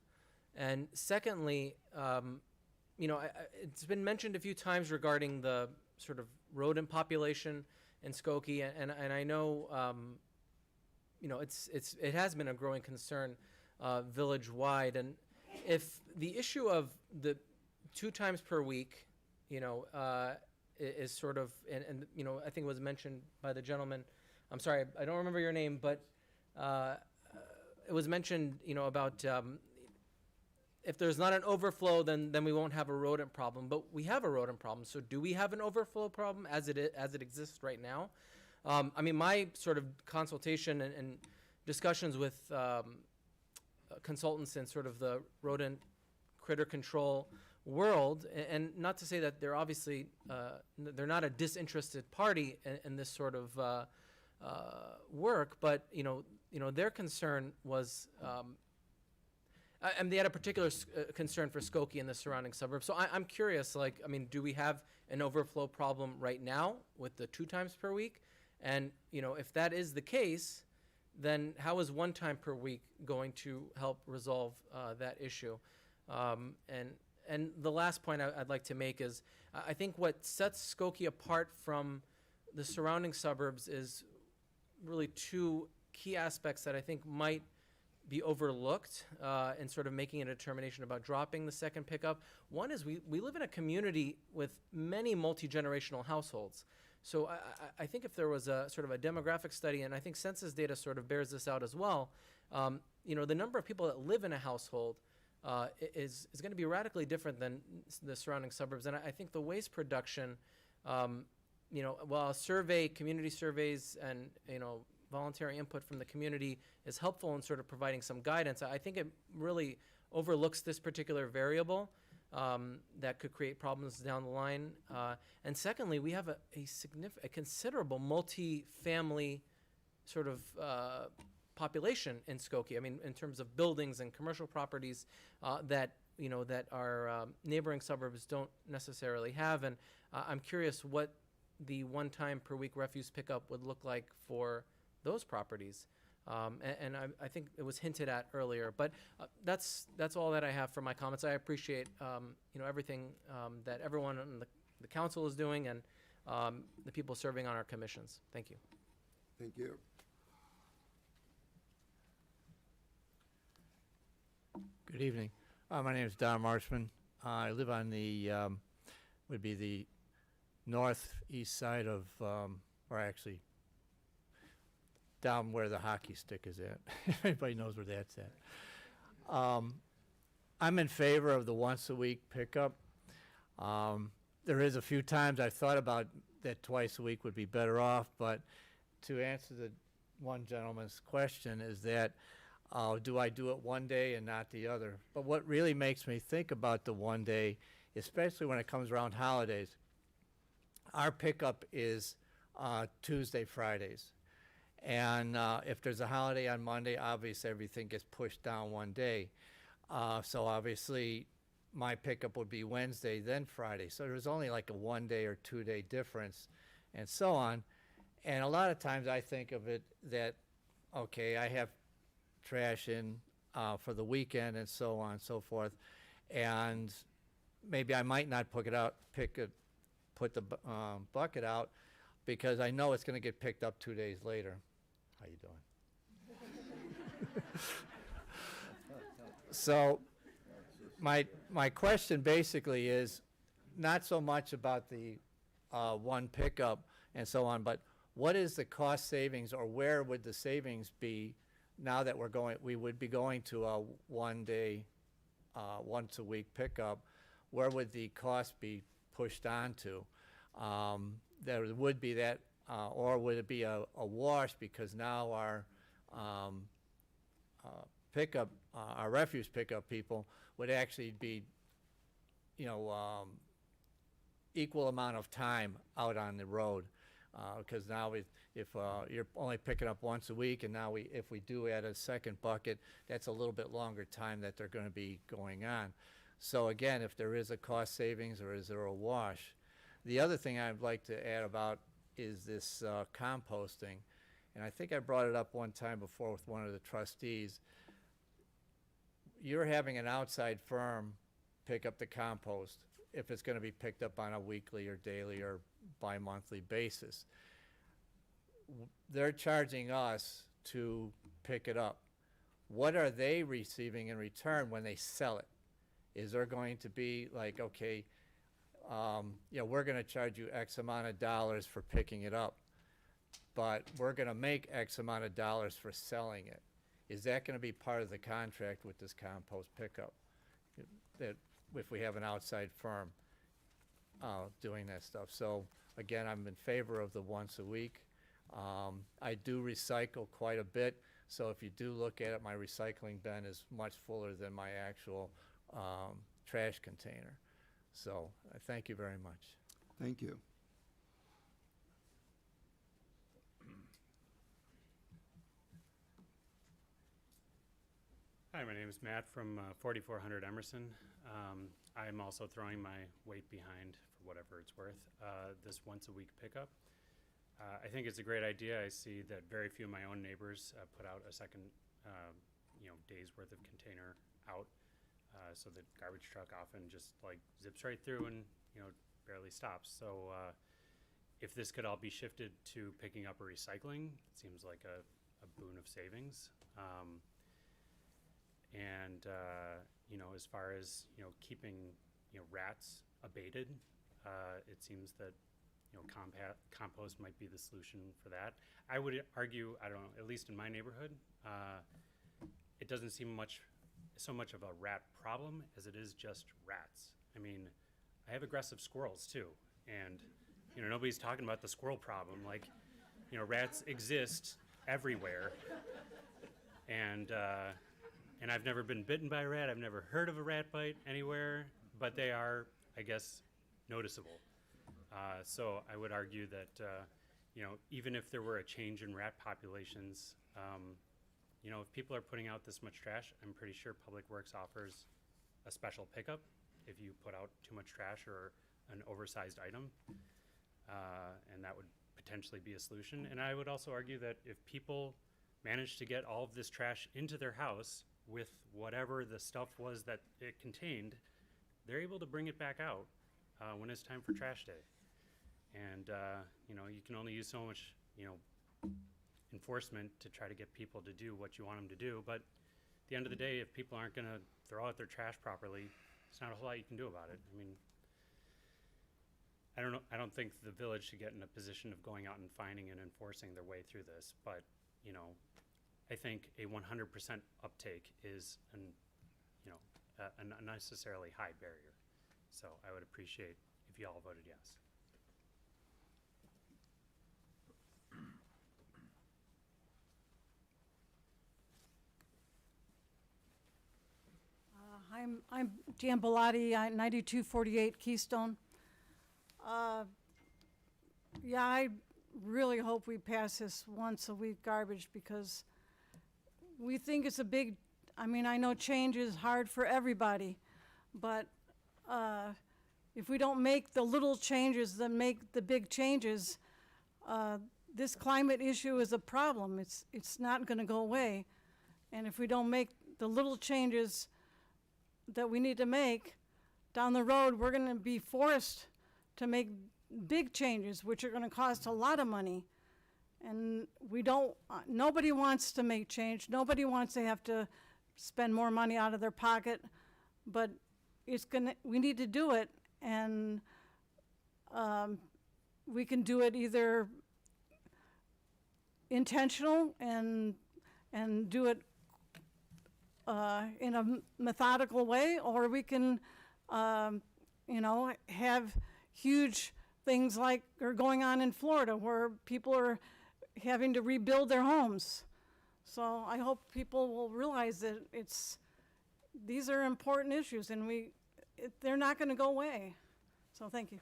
And secondly, it's been mentioned a few times regarding the sort of rodent population in Skokie, and I know, it has been a growing concern village-wide. And if the issue of the 2 times per week, is sort of, and I think it was mentioned by the gentleman, I'm sorry, I don't remember your name, but it was mentioned, about if there's not an overflow, then we won't have a rodent problem. But we have a rodent problem. So do we have an overflow problem as it exists right now? My sort of consultation and discussions with consultants in sort of the rodent critter control world, and not to say that they're obviously they're not a disinterested party in this sort of work, but their concern was, and they had a particular concern for Skokie and the surrounding suburbs. So I'm curious, do we have an overflow problem right now with the 2 times per week? And if that is the case, then how is 1 time per week going to help resolve that issue? And And the last point I'd like to make is, I think what sets Skokie apart from the surrounding suburbs is really two key aspects that I think might be overlooked in sort of making a determination about dropping the second pickup. One is we live in a community with many multi-generational households. So I think if there was a sort of a demographic study, and I think census data sort of bears this out as well, the number of people that live in a household is going to be radically different than the surrounding suburbs. And I think the waste production, while community surveys and, voluntary input from the community is helpful in sort of providing some guidance, I think it really overlooks this particular variable that could create problems down the line. And secondly, we have a considerable multi-family sort of population in Skokie. I mean, in terms of buildings and commercial properties that our neighboring suburbs don't necessarily have. And I'm curious what the one-time per week refuse pickup would look like for those properties. And I think it was hinted at earlier, but that's all that I have for my comments. I appreciate everything that everyone on the council is doing and the people serving on our commissions. Thank you. Thank you. Good evening. My name is Don Marshman. I live on the would be the northeast side of, or actually down where the hockey stick is at. Everybody knows where that's at. I'm in favor of the once a week pickup. There is a few times I thought about that twice a week would be better off, but to answer the one gentleman's question is that do I do it one day and not the other? But what really makes me think about the one day, especially when it comes around holidays, our pickup is Tuesday, Fridays. And if there's a holiday on Monday, obviously everything gets pushed down one day. So obviously my pickup would be Wednesday, then Friday. So there's only like a 1 day or 2 day difference and so on. And a lot of times I think of it that, okay, I have trash in for the weekend and so on and so forth. And maybe I might not put the bucket out because I know it's going to get picked up 2 days later. How you doing? So my question basically is not so much about the one pickup and so on, but what is the cost savings, or where would the savings be now that we would be going to a 1 day, once a week pickup? Where would the cost be pushed onto? There would be that, or would it be a wash because now our pickup, our refuse pickup people would actually be, equal amount of time out on the road. Because now if you're only picking up once a week, and now if we do add a second bucket, that's a little bit longer time that they're going to be going on. So again, if there is a cost savings or is there a wash? The other thing I'd like to add about is this composting. And I think I brought it up one time before with one of the trustees. You're having an outside firm pick up the compost if it's going to be picked up on a weekly or daily or bi-monthly basis. They're charging us to pick it up. What are they receiving in return when they sell it? Is there going to be like, okay, we're going to charge you X amount of dollars for picking it up, but we're going to make X amount of dollars for selling it? Is that going to be part of the contract with this compost pickup? That if we have an outside firm doing that stuff. So again, I'm in favor of the once a week. I do recycle quite a bit. So if you do look at it, my recycling bin is much fuller than my actual trash container. So thank you very much. Thank you. Hi, my name is Matt from 4400 Emerson. I'm also throwing my weight behind, for whatever it's worth, this once a week pickup. I think it's a great idea. I see that very few of my own neighbors put out a second, day's worth of container out So the garbage truck often just like zips right through and, you know, barely stops. So if this could all be shifted to picking up or recycling, it seems like a boon of savings. You know, as far as, you know, keeping, you know, rats abated, it seems that, you know, compost might be the solution for that. I would argue, I don't know, at least in my neighborhood, it doesn't seem so much of a rat problem as it is just rats. I mean, I have aggressive squirrels too, and, you know, nobody's talking about the squirrel problem. Like, you know, rats exist everywhere, and I've never been bitten by a rat. I've never heard of a rat bite anywhere, but they are, I guess, noticeable. So I would argue that, you know, even if there were a change in rat populations, you know, if people are putting out this much trash, I'm pretty sure Public Works offers a special pickup if you put out too much trash or an oversized item, and that would potentially be a solution. And I would also argue that if people manage to get all of this trash into their house with whatever the stuff was that it contained, they're able to bring it back out when it's time for trash day. And, you know, you can only use so much, you know, enforcement to try to get people to do what you want them to do. But at the end of the day, if people aren't going to throw out their trash properly, there's not a whole lot you can do about it. I mean, I don't know. I don't think the village should get in a position of going out and finding and enforcing their way through this. But, you know, I think a 100% uptake is an unnecessarily high barrier. So I would appreciate if you all voted yes. I'm Jan Bellotti, 9248 Keystone. Yeah, I really hope we pass this once a week garbage because we think it's a big, I mean, I know change is hard for everybody, but if we don't make the little changes that make the big changes, this climate issue is a problem. It's not going to go away. And if we don't make the little changes that we need to make down the road, we're going to be forced to make big changes, which are going to cost a lot of money. And we don't, nobody wants to make change. Nobody wants to have to spend more money out of their pocket, but we need to do it. And we can do it either intentional and do it in a methodical way, or we can, you know, have huge things like are going on in Florida where people are having to rebuild their homes. So I hope people will realize that these are important issues and they're not going to go away. So thank you.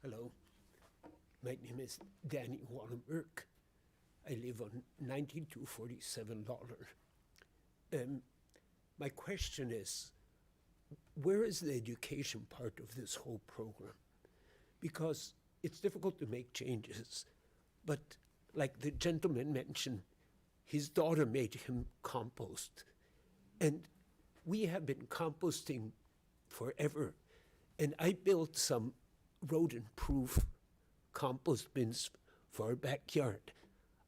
Hello, my name is Danny Wallenberg. I live on 9247 Lawler. My question is, where is the education part of this whole program? Because it's difficult to make changes, but like the gentleman mentioned, his daughter made him compost. And we have been composting forever. And I built some rodent-proof compost bins for our backyard.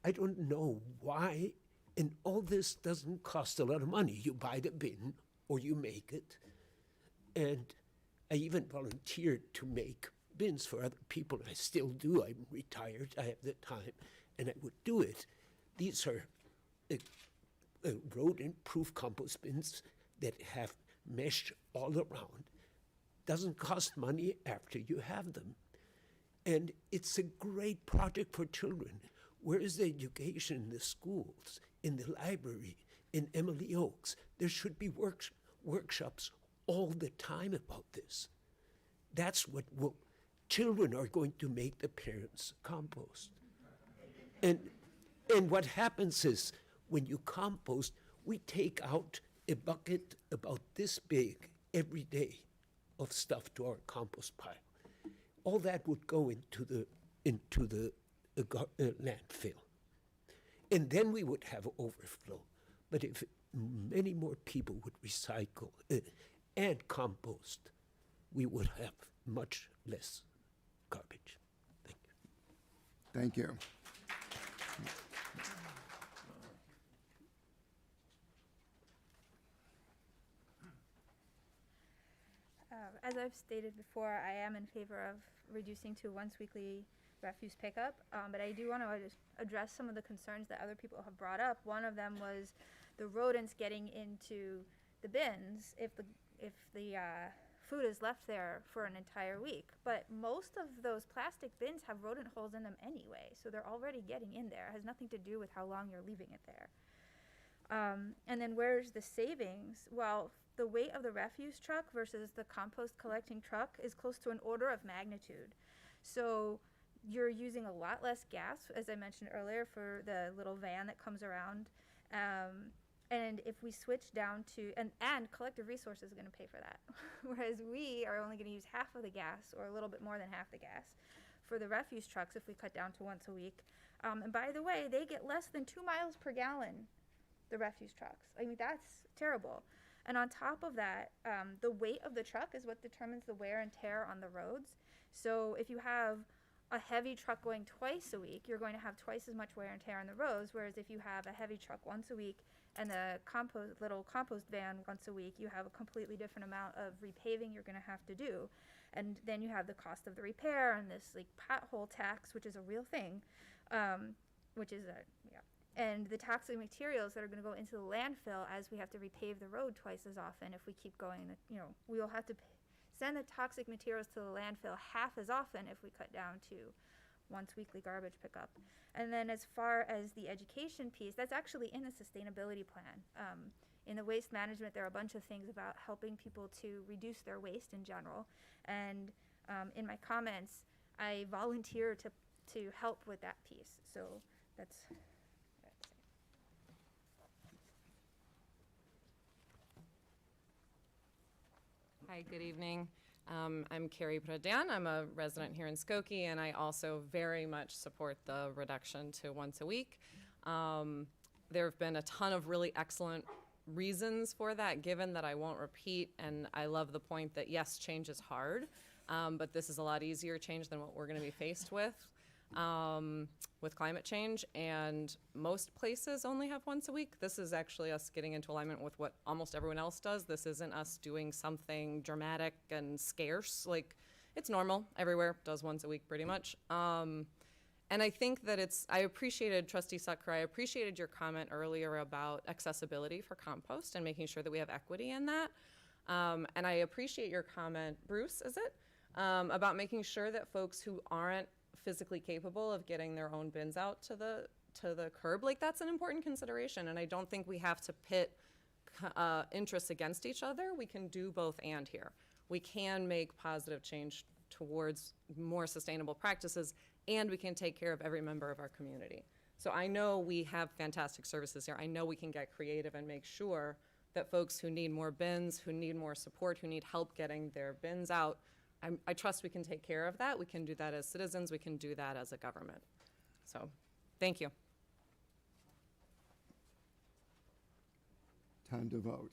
I don't know why, and all this doesn't cost a lot of money. You buy the bin or you make it. And I even volunteered to make bins for other people. I still do. I'm retired. I have the time, and I would do it. These are rodent-proof compost bins that have mesh all around. Doesn't cost money after you have them. And it's a great project for children. Where is the education in the schools, in the library, in Emily Oaks? There should be workshops all the time about this. That's what children are going to make the parents compost. And what happens is, when you compost, we take out a bucket about this big every day of stuff to our compost pile. All that would go into the into the landfill. And then we would have overflow. But if many more people would recycle and compost, we would have much less garbage. Thank you. As I've stated before, I am in favor of reducing to once weekly refuse pickup, but I do want to address some of the concerns that other people have brought up. One of them was the rodents getting into the bins if the food is left there for an entire week. But most of those plastic bins have rodent holes in them anyway, so they're already getting in there. It has nothing to do with how long you're leaving it there. And then where's the savings? Well, the weight of the refuse truck versus the compost collecting truck is close to an order of magnitude. So you're using a lot less gas, as I mentioned earlier, for the little van that comes around. And if we switch down to, and collective resources is going to pay for that. Whereas we are only going to use half of the gas, or a little bit more than half the gas, for the refuse trucks if we cut down to once a week. And by the way, they get less than 2 miles per gallon, the refuse trucks. I mean, that's terrible. And on top of that, the weight of the truck is what determines the wear and tear on the roads. So if you have a heavy truck going twice a week, you're going to have twice as much wear and tear on the roads, whereas if you have a heavy truck once a week and the little compost van once a week, you have a completely different amount of repaving you're going to have to do. And then you have the cost of the repair and this like pothole tax, which is a real thing, and the toxic materials that are going to go into the landfill as we have to repave the road twice as often if we keep going. We will have to send the toxic materials to the landfill half as often if we cut down to once weekly garbage pickup. And then as far as the education piece, that's actually in the sustainability plan. In the waste management, there are a bunch of things about helping people to reduce their waste in general. And in my comments, I volunteer to help with that piece. So that's... Hi, good evening. I'm Carrie Pradan. I'm a resident here in Skokie, and I also very much support the reduction to once a week. There have been a ton of really excellent reasons for that, given that I won't repeat, and I love the point that, yes, change is hard, but this is a lot easier change than what we're going to be faced with climate change, and most places only have once a week. This is actually us getting into alignment with what almost everyone else does. This isn't us doing something dramatic and scarce. Like, it's normal. Everywhere does once a week pretty much. And I think that I appreciated, Trustee Sutker, I appreciated your comment earlier about accessibility for compost and making sure that we have equity in that. And I appreciate your comment, Bruce, is it? About making sure that folks who aren't physically capable of getting their own bins out to the curb, like, that's an important consideration. And I don't think we have to pit interests against each other. We can do both and here. We can make positive change towards more sustainable practices, and we can take care of every member of our community. So I know we have fantastic services here. I know we can get creative and make sure that folks who need more bins, who need more support, who need help getting their bins out, I trust we can take care of that. We can do that as citizens. We can do that as a government. So, thank you. Time to vote.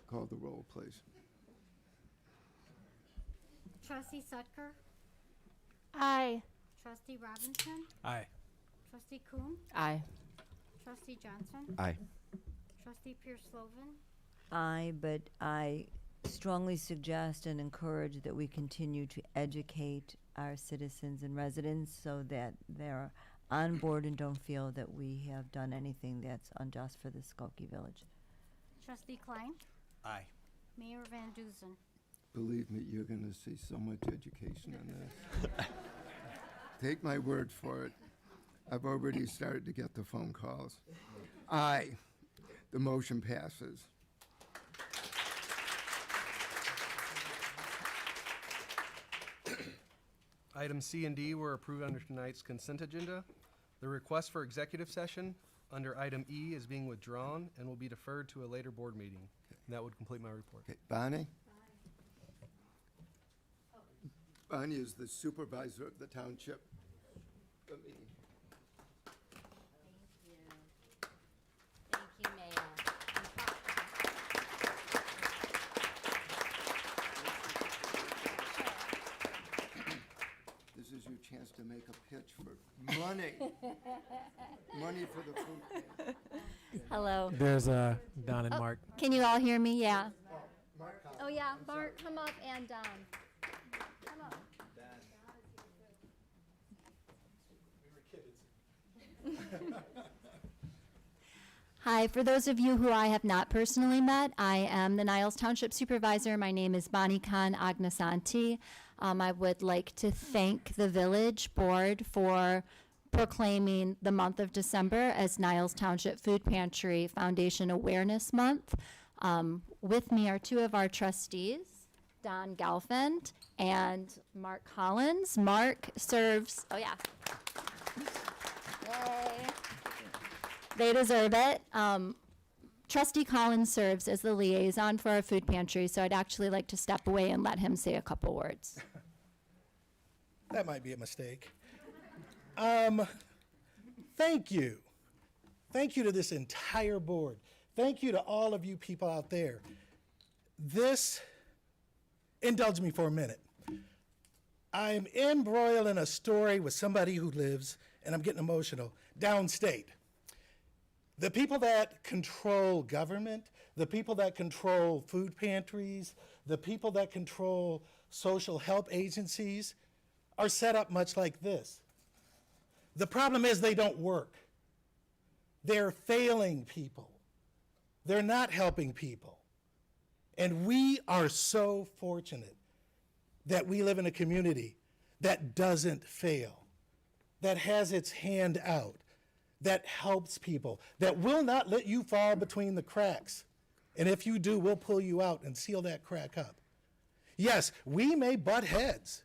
Call the roll, please. Trustee Sutker? Aye. Trustee Robinson? Aye. Trustee Kuhn? Aye. Trustee Johnson? Aye. Trustee Pierce-Slovan? Aye, but I strongly suggest and encourage that we continue to educate our citizens and residents so that they're on board and don't feel that we have done anything that's unjust for the Skokie Village. Trustee Klein? Aye. Mayor Van Duzen? Believe me, you're going to see so much education on this. Take my word for it. I've already started to get the phone calls. Aye. The motion passes. Items C and D were approved under tonight's consent agenda. The request for executive session under item E is being withdrawn and will be deferred to a later board meeting. And that would complete my report. Okay, Bonnie? Bonnie is the supervisor of the township. Let me- Thank you, Mayor. This is your chance to make a pitch for money. Money for the food pantry. Hello. There's Don and Mark. Can you all hear me? Yeah. Oh, yeah. Mark, come up, and Come up. Hi, for those of you who I have not personally met, I am the Niles Township Supervisor. My name is Bonnie Khan Agnasanti. I would like to thank the Village Board for proclaiming the month of December as Niles Township Food Pantry Foundation Awareness Month. With me are two of our trustees, Don Galfand and Mark Collins. Mark serves, oh yeah. Yay. They deserve it. Trustee Collins serves as the liaison for our food pantry, so I'd actually like to step away and let him say a couple words. That might be a mistake. Thank you. Thank you to this entire board. Thank you to all of you people out there. Indulge me for a minute. I'm embroiled in a story with somebody who lives, and I'm getting emotional, downstate. The people that control government, the people that control food pantries, the people that control social help agencies are set up much like this. The problem is they don't work. They're failing people. They're not helping people. And we are so fortunate that we live in a community that doesn't fail, that has its hand out, that helps people, that will not let you fall between the cracks. And if you do, we'll pull you out and seal that crack up. Yes, we may butt heads.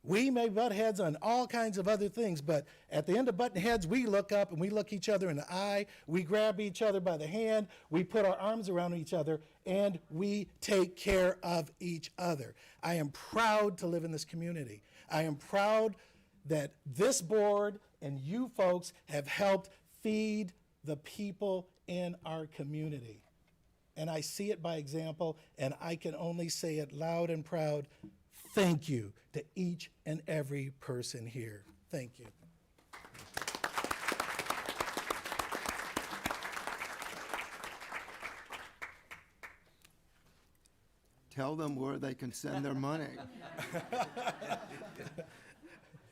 We may butt heads on all kinds of other things, but at the end of butting heads, we look up and we look each other in the eye, we grab each other by the hand, we put our arms around each other, and we take care of each other. I am proud to live in this community. I am proud that this board and you folks have helped feed the people in our community. And I see it by example, and I can only say it loud and proud. Thank you to each and every person here. Thank you. Tell them where they can send their money.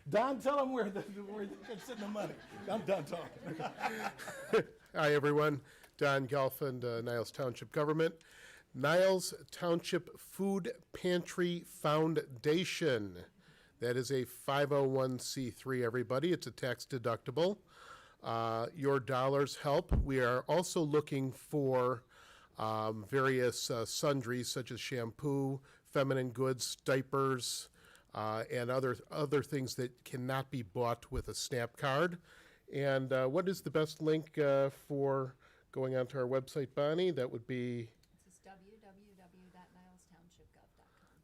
Don, tell them where they can send the money. I'm done talking. Hi, everyone. Don Gelfand, Niles Township Government. Niles Township Food Pantry Foundation. That is a 501c3, everybody. It's a tax deductible. Your dollars help. We are also looking for various sundries such as shampoo, feminine goods, diapers, and other things that cannot be bought with a SNAP card. And what is the best link for going onto our website, Bonnie? That would be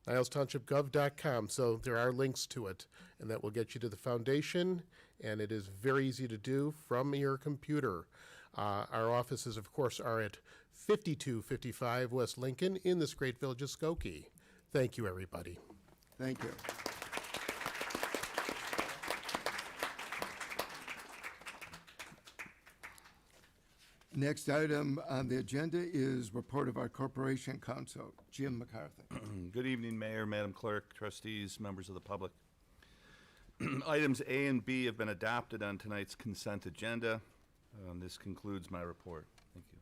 nilestownshipgov.com. So there are links to it, and that will get you to the foundation, and it is very easy to do from your computer. Our offices, of course, are at 5255 West Lincoln in this great village of Skokie. Thank you, everybody. Thank you. Next item on the agenda is report of our Corporation Council. Jim McCarthy. Good evening, Mayor, Madam Clerk, trustees, members of the public. Items A and B have been adopted on tonight's consent agenda. This concludes my report. Thank you.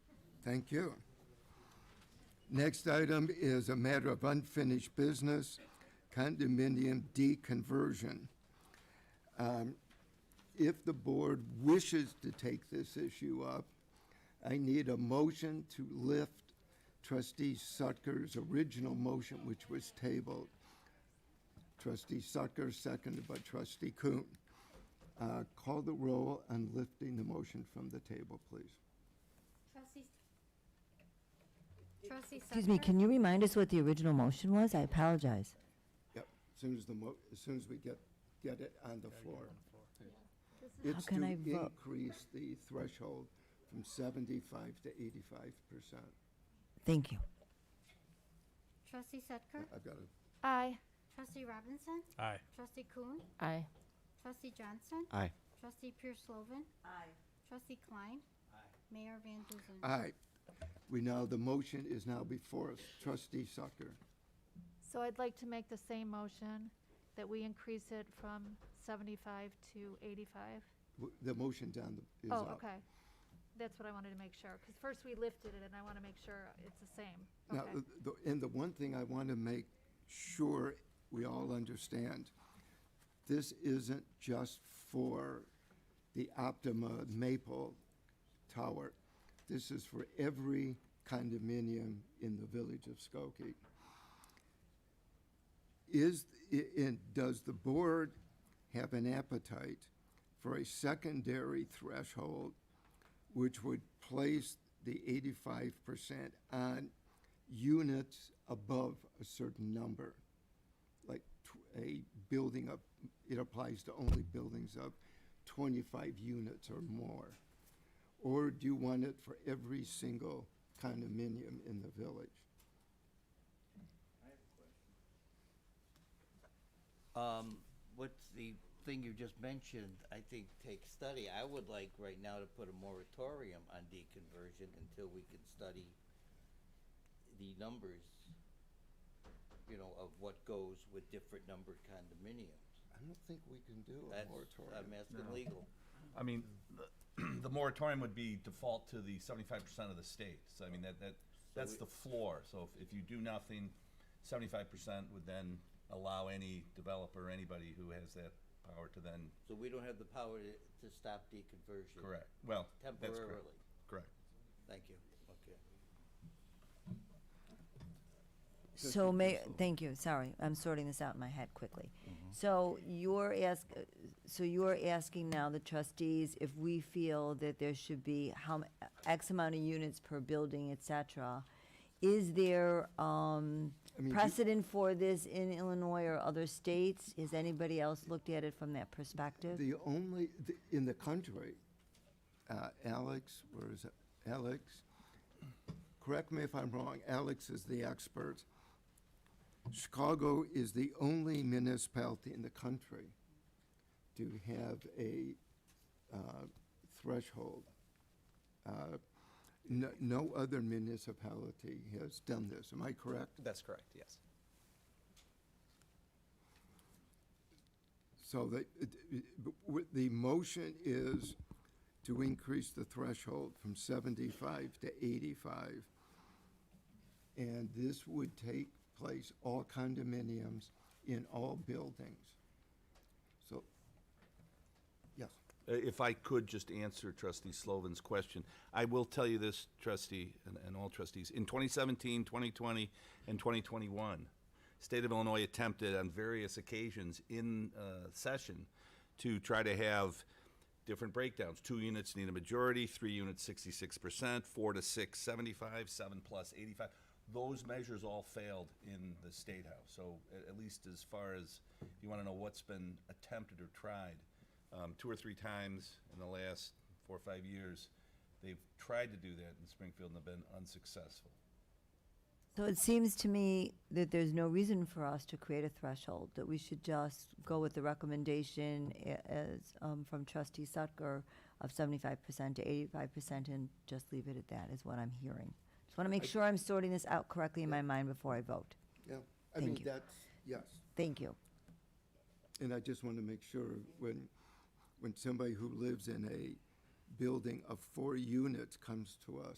Thank you. Next item is a matter of unfinished business, condominium deconversion. If the board wishes to take this issue up, I need a motion to lift Trustee Sucker's original motion, which was tabled. Trustee Sucker, seconded by Trustee Kuhn. Call the roll on lifting the motion from the table, please. Trustee Excuse me, can you remind us what the original motion was? I apologize. Yep. as soon as we get it on the floor. How It's can to I vote? increase the threshold from 75 to 85%. Thank you. Trustee Setker? I've got it. Aye. Trustee Robinson? Aye. Trustee Kuhn? Aye. Trustee Johnson? Aye. Trustee Pierce Slovan? Aye. Trustee Klein? Mayor Van Duzen? Aye. The motion is now before us. Trustee Sucker. So I'd like to make the same motion that we increase it from 75 to 85. The motion down is Oh, up. okay. That's what I wanted to make sure, because first we lifted it, and I want to make sure it's the same. Now, Okay. and the one thing I want to make sure we all understand, this isn't just for the Optima Maple Tower. This is for every condominium in the village of Skokie. Does the board have an appetite for a secondary threshold which would place the 85% on units above a certain number? Like a building of, it applies to only buildings of 25 units or more? Or do you want it for every single condominium in the village? What's the thing you just mentioned, I think, take study. I would like right now to put a moratorium on deconversion until we can study the numbers, of what goes with different numbered condominiums. I don't think we can do a That's, moratorium. I'm asking legal. I mean, the moratorium would be default to the 75% of the state. So I mean, that's the floor. So if you do nothing, 75% would then allow any developer, anybody who has that power to then. So we don't have the power to stop deconversion? Correct. Well, that's correct. Temporarily? Correct. Thank you, okay. So thank you, sorry, I'm sorting this out in my head quickly. Mm-hmm. So you're asking now the trustees if we feel that there should be X amount of units per building, et cetera. Is there precedent for this in Illinois or other states? Has anybody else looked at it from that perspective? In the country, Alex, where is it? Alex, correct me if I'm wrong, Alex is the expert. Chicago is the only municipality in the country to have a threshold. No other municipality has done this. Am I correct? That's correct, yes. So the motion is to increase the threshold from 75 to 85. And this would take place, all condominiums in all buildings. So, yes. If I could just answer Trustee Slovan's question, I will tell you this, Trustee, and all trustees. In 2017, 2020, and 2021, State of Illinois attempted on various occasions in session to try to have different breakdowns. 2 units need a majority, 3 units 66%, 4 to 6, 75, 7 plus 85. Those measures all failed in the State House. So at least as far as, if you want to know what's been attempted or tried, 2 or 3 times in the last 4 or 5 years, they've tried to do that in Springfield and have been unsuccessful. So it seems to me that there's no reason for us to create a threshold, that we should just go with the recommendation as from Trustee Sutker of 75% to 85% and just leave it at that, is what I'm hearing. Just want to make sure I'm sorting this out correctly in my mind before I vote. Yeah, Thank you. that's, yes. Thank you. And I just want to make sure when somebody who lives in a building of 4 units comes to us,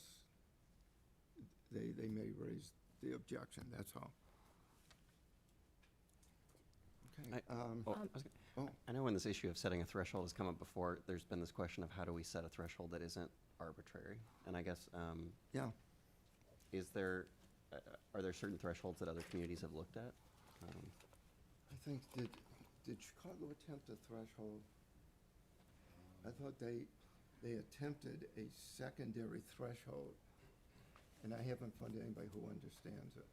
they may raise the objection, that's all. Okay. I know when this issue of setting a threshold has come up before, there's been this question of how do we set a threshold that isn't arbitrary? And I guess, Yeah. Are there certain thresholds that other communities have looked at? I think, did Chicago attempt a threshold? I thought they attempted a secondary threshold, and I haven't found anybody who understands it.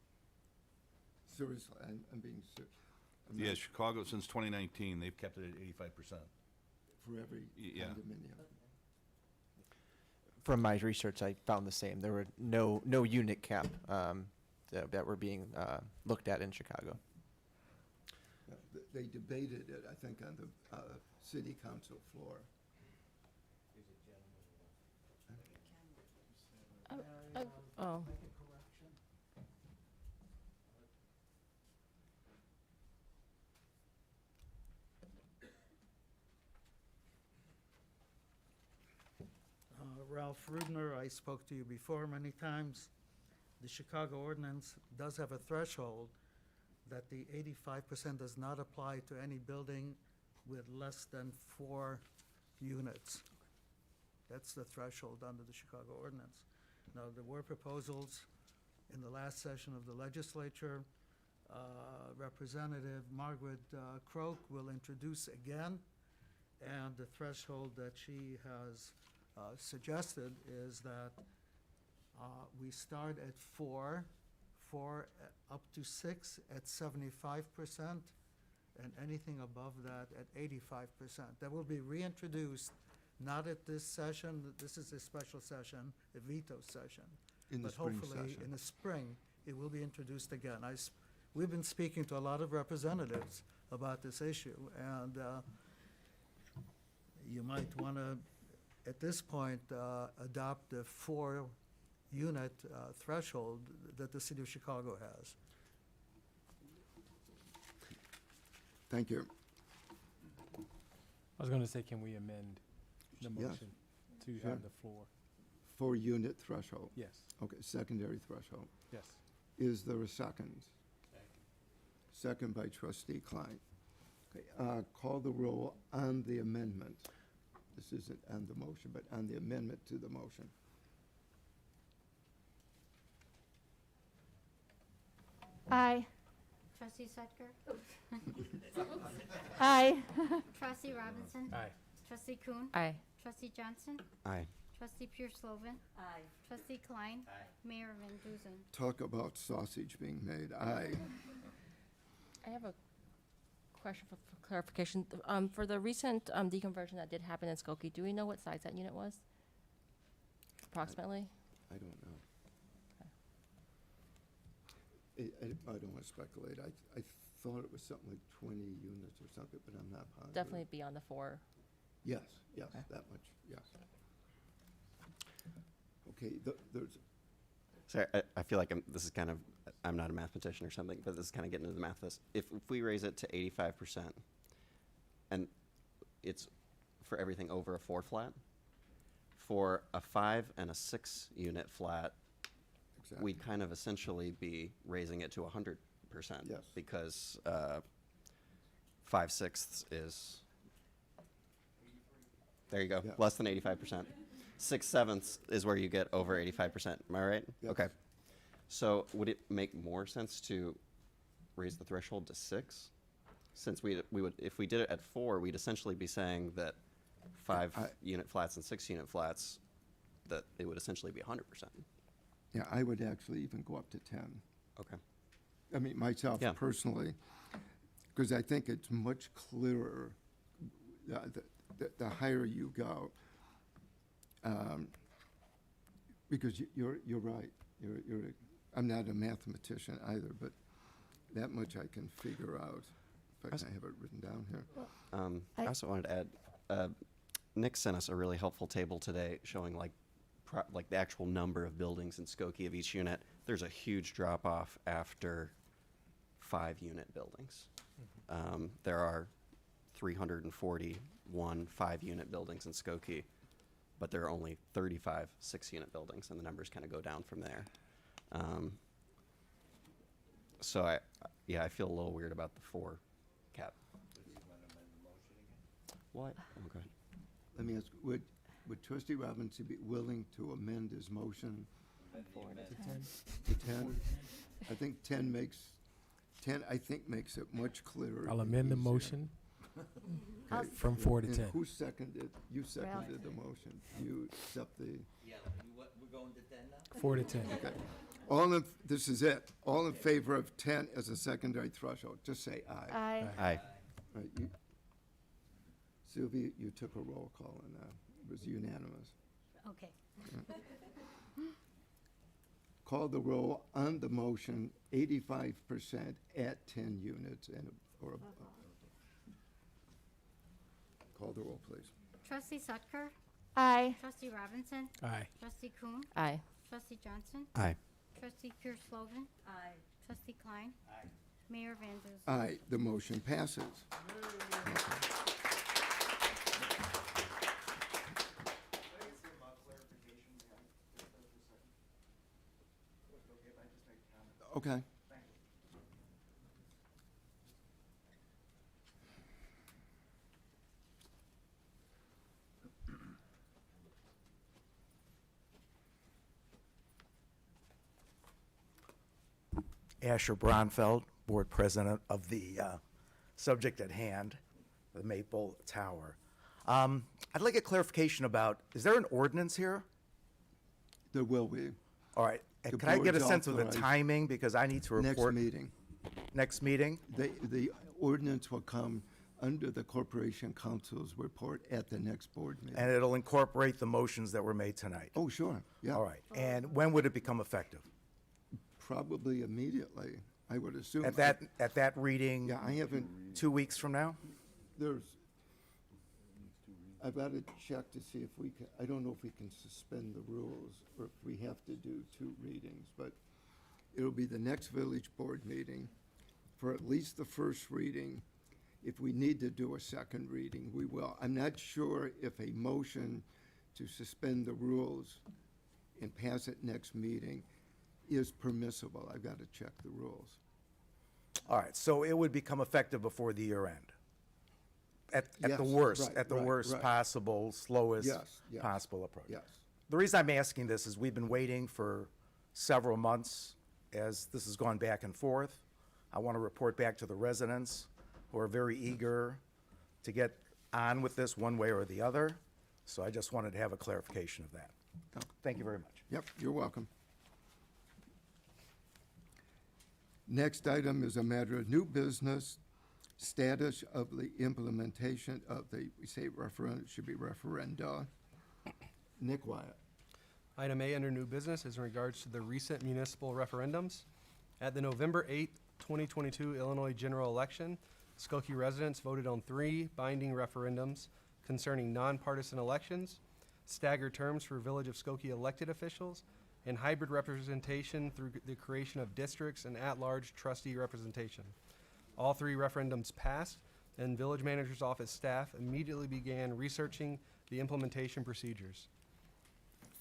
Seriously, I'm being serious. Yeah, Chicago, since 2019, they've kept it at 85%. For every Yeah. condominium. From my research, I found the same. There were no unit cap that were being looked at in Chicago. They debated it, I think, on the city council floor. Oh. Ralph Rudner, I spoke to you before many times. The Chicago ordinance does have a threshold that the 85% does not apply to any building with less than 4 units. That's the threshold under the Chicago ordinance. Now, there were proposals in the last session of the legislature. Representative Margaret Croak will introduce again, and the threshold that she has suggested is that we start at 4 up to 6 at 75%, and anything above that at 85%. That will be reintroduced, not at this session. This is a special session, a veto session. In the But spring hopefully, session. in the spring, it will be introduced again. We've been speaking to a lot of representatives about this issue, and you might want to, at this point, adopt the 4-unit threshold that the city of Chicago has. Thank you. I was going to say, can we amend the Yes. motion to Sure. have the floor? 4-unit threshold. Yes. Okay, secondary threshold. Yes. Is there a second? Second by trustee Klein. Okay, call the roll on the amendment. This isn't on the motion, but on the amendment to the motion. Aye. Trustee Sutker? Aye. Trustee Robinson? Aye. Trustee Kuhn? Aye. Trustee Johnson? Aye. Trustee Pierce-Slovan? Aye. Trustee Klein? Mayor Van Duzen? Talk about sausage being made. Aye. I have a question for clarification. For the recent deconversion that did happen in Skokie, do we know what size that unit was? Approximately? I don't know. I don't want to speculate. I thought it was something like 20 units or something, but I'm not positive. Definitely beyond the 4. Yes, yes, Okay. that much, yes. Okay, there's, Sorry, I feel like this is kind of, I'm not a mathematician or something, but this is kind of getting into the math of this. If we raise it to 85%, and it's for everything over a 4 flat, for a 5 and a 6 unit flat, exactly. we'd kind of essentially be raising it to 100%. Yes. Because 5/6 is, there you go, Yeah. less than 85%. 6/7 is where you get over 85%. Am I right? Yes. Okay. So would it make more sense to raise the threshold to 6? Since we would, if we did it at 4, we'd essentially be saying that 5-unit flats and 6-unit flats, that it would essentially be 100%. yeah, I would actually even go up to 10. Okay. I mean, myself Yeah. personally, because I think it's much clearer, the higher you go. Because you're right. I'm not a mathematician either, but that much I can figure out. In fact, I have it written down here. I also wanted to add, Nick sent us a really helpful table today showing like the actual number of buildings in Skokie of each unit. There's a huge drop off after 5-unit buildings. There are 341 5-unit buildings in Skokie, but there are only 35 6-unit buildings, and the numbers kind of go down from there. So I feel a little weird about the 4 cap. What? Oh, go ahead. Let me ask, would trustee Robinson be willing to amend his motion to 10? I think 10 makes it much clearer. I'll and amend the easier. motion Okay. from 4 to And 10. who seconded? You seconded the motion. You accept the, Yeah, we're going to 10 now? 4 to 10. okay. This is it. All in favor of 10 as a secondary threshold, just say aye. Aye. Aye. Right, Sylvia, you took a roll call and it was unanimous. Okay. Call the roll on the motion, 85% at 10 units or above. Call the roll, please. Trustee Sutker? Aye. Trustee Robinson? Aye. Trustee Kuhn? Aye. Trustee Johnson? Aye. Trustee Pierce Slovan? Aye. Trustee Klein? Aye. Mayor Van Duzen? Aye, the motion passes. Okay. Asher Bronfeld, Board President of the subject at hand, the Maple Tower. I'd like a clarification about, is there an ordinance here? There will be. All right, and The can I get a board's sense of the authorized. timing, because I need to report? Next meeting. Next meeting? The ordinance will come under the Corporation Council's report at the next board meeting. And it'll incorporate the motions that were made tonight? Oh, sure, yeah. All right, and when would it become effective? Probably immediately, I would assume. At that reading? Yeah, I haven't, 2 weeks from now? I've got to check to see if we can, I don't know if we can suspend the rules or if we have to do 2 readings, but it'll be the next village board meeting for at least the first reading. If we need to do a second reading, we will. I'm not sure if a motion to suspend the rules and pass it next meeting is permissible. I've got to check the rules. All right, so it would become effective before the year end? At the Yes, worst, right, at the right, worst right. possible, slowest Yes, yes. possible approach? Yes. The reason I'm asking this is we've been waiting for several months as this has gone back and forth. I want to report back to the residents who are very eager to get on with this one way or the other. So I just wanted to have a clarification of that. Thank you very much. Yep, you're welcome. Next item is a matter of new business, status of the implementation of the, we say referendum, it should be referenda. Nick Wyatt. Item A under new business is in regards to the recent municipal referendums. At the November 8th, 2022 Illinois general election, Skokie residents voted on 3 binding referendums concerning nonpartisan elections, staggered terms for Village of Skokie elected officials, and hybrid representation through the creation of districts and at-large trustee representation. All 3 referendums passed, and Village Manager's Office staff immediately began researching the implementation procedures.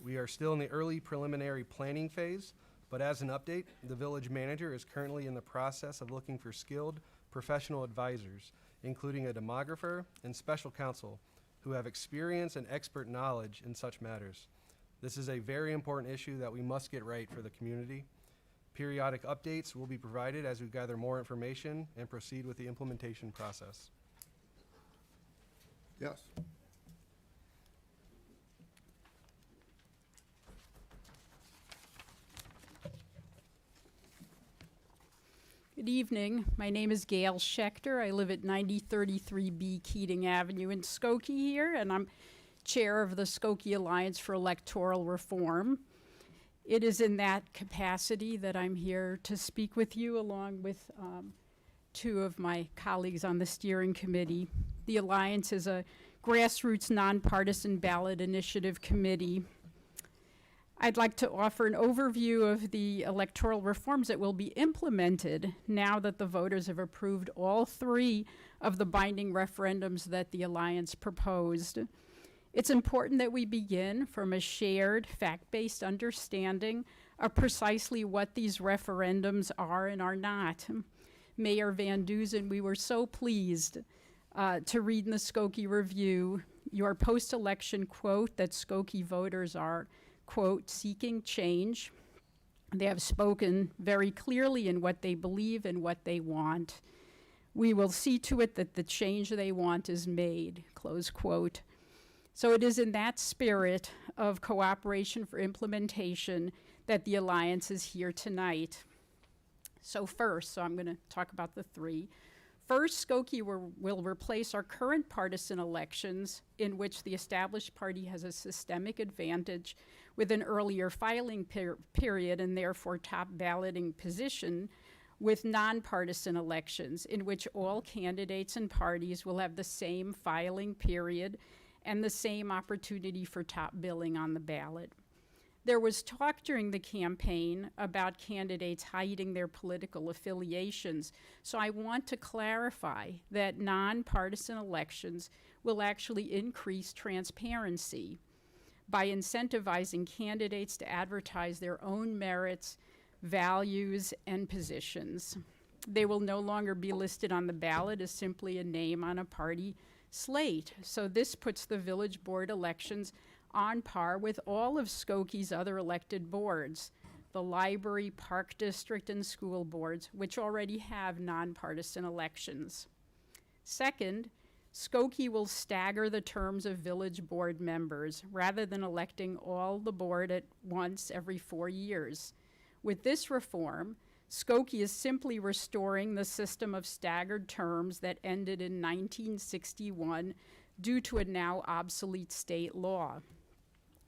We are still in the early preliminary planning phase, but as an update, the village manager is currently in the process of looking for skilled professional advisors, including a demographer and special counsel who have experience and expert knowledge in such matters. This is a very important issue that we must get right for the community. Periodic updates will be provided as we gather more information and proceed with the implementation process. Yes. Good evening. My name is Gail Schechter. I live at 9033B Keating Avenue in Skokie here, and I'm chair of the Skokie Alliance for Electoral Reform. It is in that capacity that I'm here to speak with you along with 2 of my colleagues on the steering committee. The Alliance is a grassroots nonpartisan ballot initiative committee. I'd like to offer an overview of the electoral reforms that will be implemented now that the voters have approved all 3 of the binding referendums that the Alliance proposed. It's important that we begin from a shared, fact-based understanding of precisely what these referendums are and are not. Mayor Van Duzen, we were so pleased to read in the Skokie Review your post-election quote that Skokie voters are, quote, seeking change. They have spoken very clearly in what they believe and what they want. We will see to it that the change they want is made, close quote. So it is in that spirit of cooperation for implementation that the Alliance is here tonight. So I'm going to talk about the three. First, Skokie will replace our current partisan elections in which the established party has a systemic advantage with an earlier filing period and therefore top balloting position with nonpartisan elections in which all candidates and parties will have the same filing period and the same opportunity for top billing on the ballot. There was talk during the campaign about candidates hiding their political affiliations, so I want to clarify that nonpartisan elections will actually increase transparency by incentivizing candidates to advertise their own merits, values, and positions. They will no longer be listed on the ballot as simply a name on a party slate. So this puts the village board elections on par with all of Skokie's other elected boards, the library, park district, and school boards, which already have nonpartisan elections. Second, Skokie will stagger the terms of village board members rather than electing all the board at once every 4 years. With this reform, Skokie is simply restoring the system of staggered terms that ended in 1961 due to a now obsolete state law.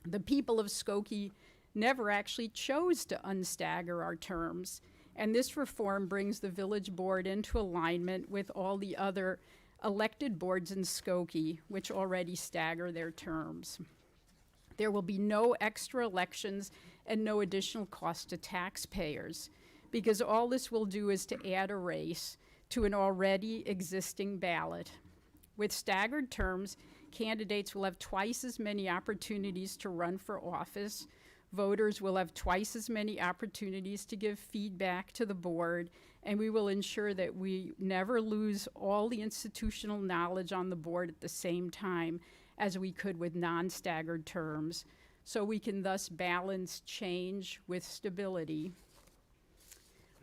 The people of Skokie never actually chose to unstagger our terms, and this reform brings the village board into alignment with all the other elected boards in Skokie, which already stagger their terms. There will be no extra elections and no additional cost to taxpayers, because all this will do is to add a race to an already existing ballot. With staggered terms, candidates will have twice as many opportunities to run for office. Voters will have twice as many opportunities to give feedback to the board, and we will ensure that we never lose all the institutional knowledge on the board at the same time as we could with non-staggered terms, so we can thus balance change with stability.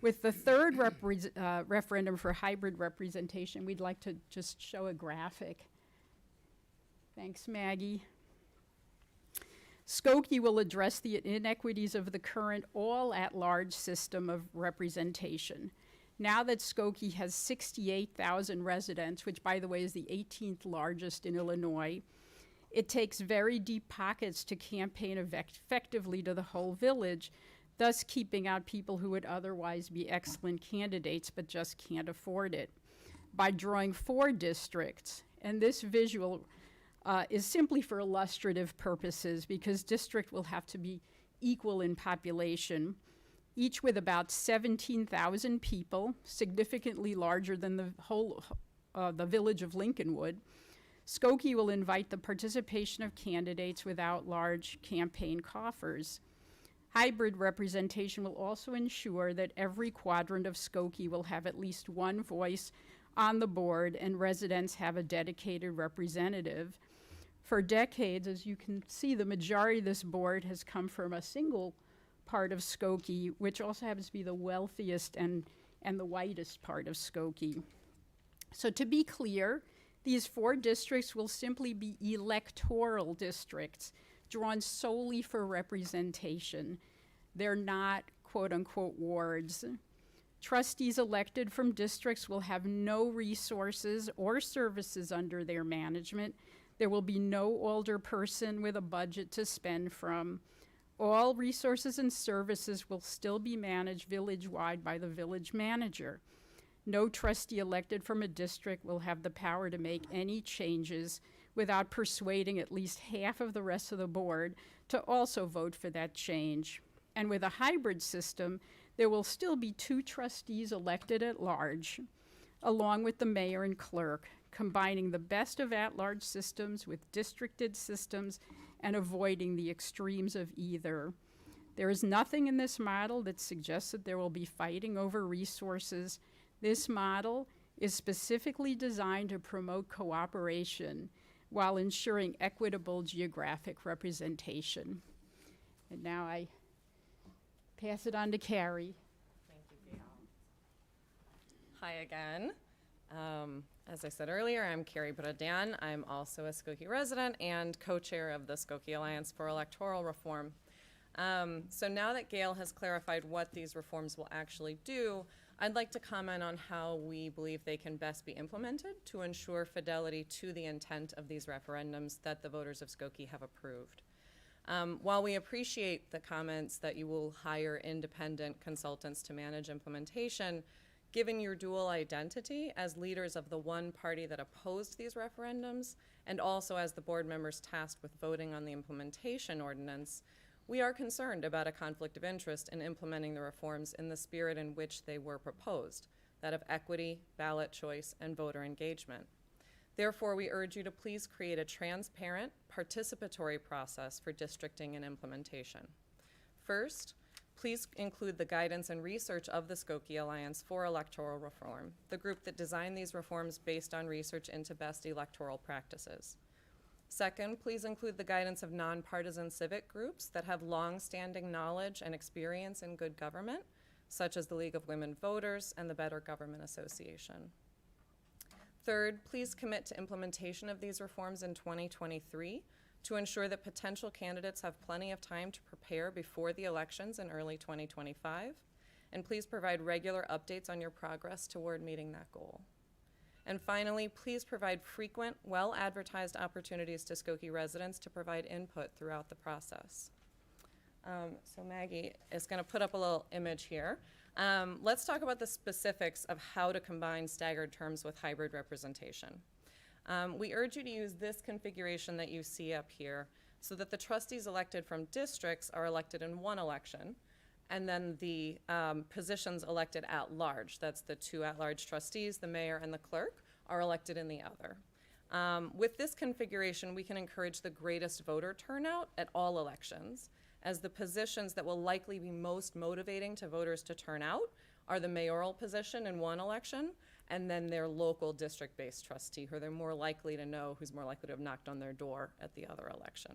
With the third referendum for hybrid representation, we'd like to just show a graphic. Thanks, Maggie. Skokie will address the inequities of the current all-at-large system of representation. Now that Skokie has 68,000 residents, which by the way is the 18th largest in Illinois, it takes very deep pockets to campaign effectively to the whole village, thus keeping out people who would otherwise be excellent candidates but just can't afford it. By drawing 4 districts, and this visual is simply for illustrative purposes because district will have to be equal in population, each with about 17,000 people, significantly larger than the village of Lincolnwood. Skokie will invite the participation of candidates without large campaign coffers. Hybrid representation will also ensure that every quadrant of Skokie will have at least one voice on the board and residents have a dedicated representative. For decades, as you can see, the majority of this board has come from a single part of Skokie, which also happens to be the wealthiest and the whitest part of Skokie. So to be clear, these 4 districts will simply be electoral districts drawn solely for representation. They're not quote-unquote wards. Trustees elected from districts will have no resources or services under their management. There will be no older person with a budget to spend from. All resources and services will still be managed village-wide by the village manager. No trustee elected from a district will have the power to make any changes without persuading at least half of the rest of the board to also vote for that change. And with a hybrid system, there will still be 2 trustees elected at large, along with the mayor and clerk, combining the best of at-large systems with districted systems and avoiding the extremes of either. There is nothing in this model that suggests that there will be fighting over resources. This model is specifically designed to promote cooperation while ensuring equitable geographic representation. And now I pass it on to Carrie. Thank you, Gail. Hi again. As I said earlier, I'm Carrie Bradan. I'm also a Skokie resident and co-chair of the Skokie Alliance for Electoral Reform. So now that Gail has clarified what these reforms will actually do, I'd like to comment on how we believe they can best be implemented to ensure fidelity to the intent of these referendums that the voters of Skokie have approved. While we appreciate the comments that you will hire independent consultants to manage implementation, given your dual identity as leaders of the one party that opposed these referendums, and also as the board members tasked with voting on the implementation ordinance, we are concerned about a conflict of interest in implementing the reforms in the spirit in which they were proposed, that of equity, ballot choice, and voter engagement. Therefore, we urge you to please create a transparent, participatory process for districting and implementation. First, please include the guidance and research of the Skokie Alliance for Electoral Reform, the group that designed these reforms based on research into best electoral practices. Second, please include the guidance of nonpartisan civic groups that have long-standing knowledge and experience in good government, such as the League of Women Voters and the Better Government Association. Third, please commit to implementation of these reforms in 2023 to ensure that potential candidates have plenty of time to prepare before the elections in early 2025. And please provide regular updates on your progress toward meeting that goal. And finally, please provide frequent, well-advertised opportunities to Skokie residents to provide input throughout the process. So Maggie is going to put up a little image here. Let's talk about the specifics of how to combine staggered terms with hybrid representation. We urge you to use this configuration that you see up here so that the trustees elected from districts are elected in one election, and then the positions elected at large, that's the two at-large trustees, the mayor and the clerk, are elected in the other. With this configuration, we can encourage the greatest voter turnout at all elections, as the positions that will likely be most motivating to voters to turn out are the mayoral position in one election, and then their local district-based trustee, who they're more likely to know, who's more likely to have knocked on their door at the other election.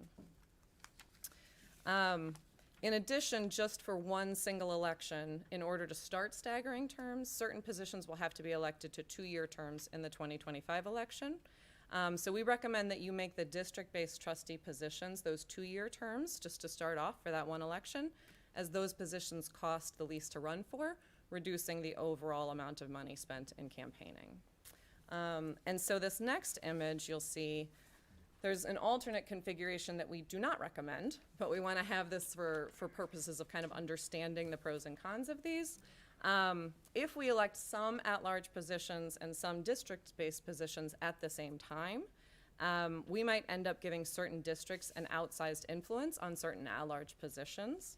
In addition, just for one single election, in order to start staggering terms, certain positions will have to be elected to 2-year terms in the 2025 election. So we recommend that you make the district-based trustee positions those 2-year terms, just to start off for that one election, as those positions cost the least to run for, reducing the overall amount of money spent in campaigning. And so this next image, you'll see there's an alternate configuration that we do not recommend, but we want to have this for purposes of kind of understanding the pros and cons of these. If we elect some at-large positions and some district-based positions at the same time, we might end up giving certain districts an outsized influence on certain at-large positions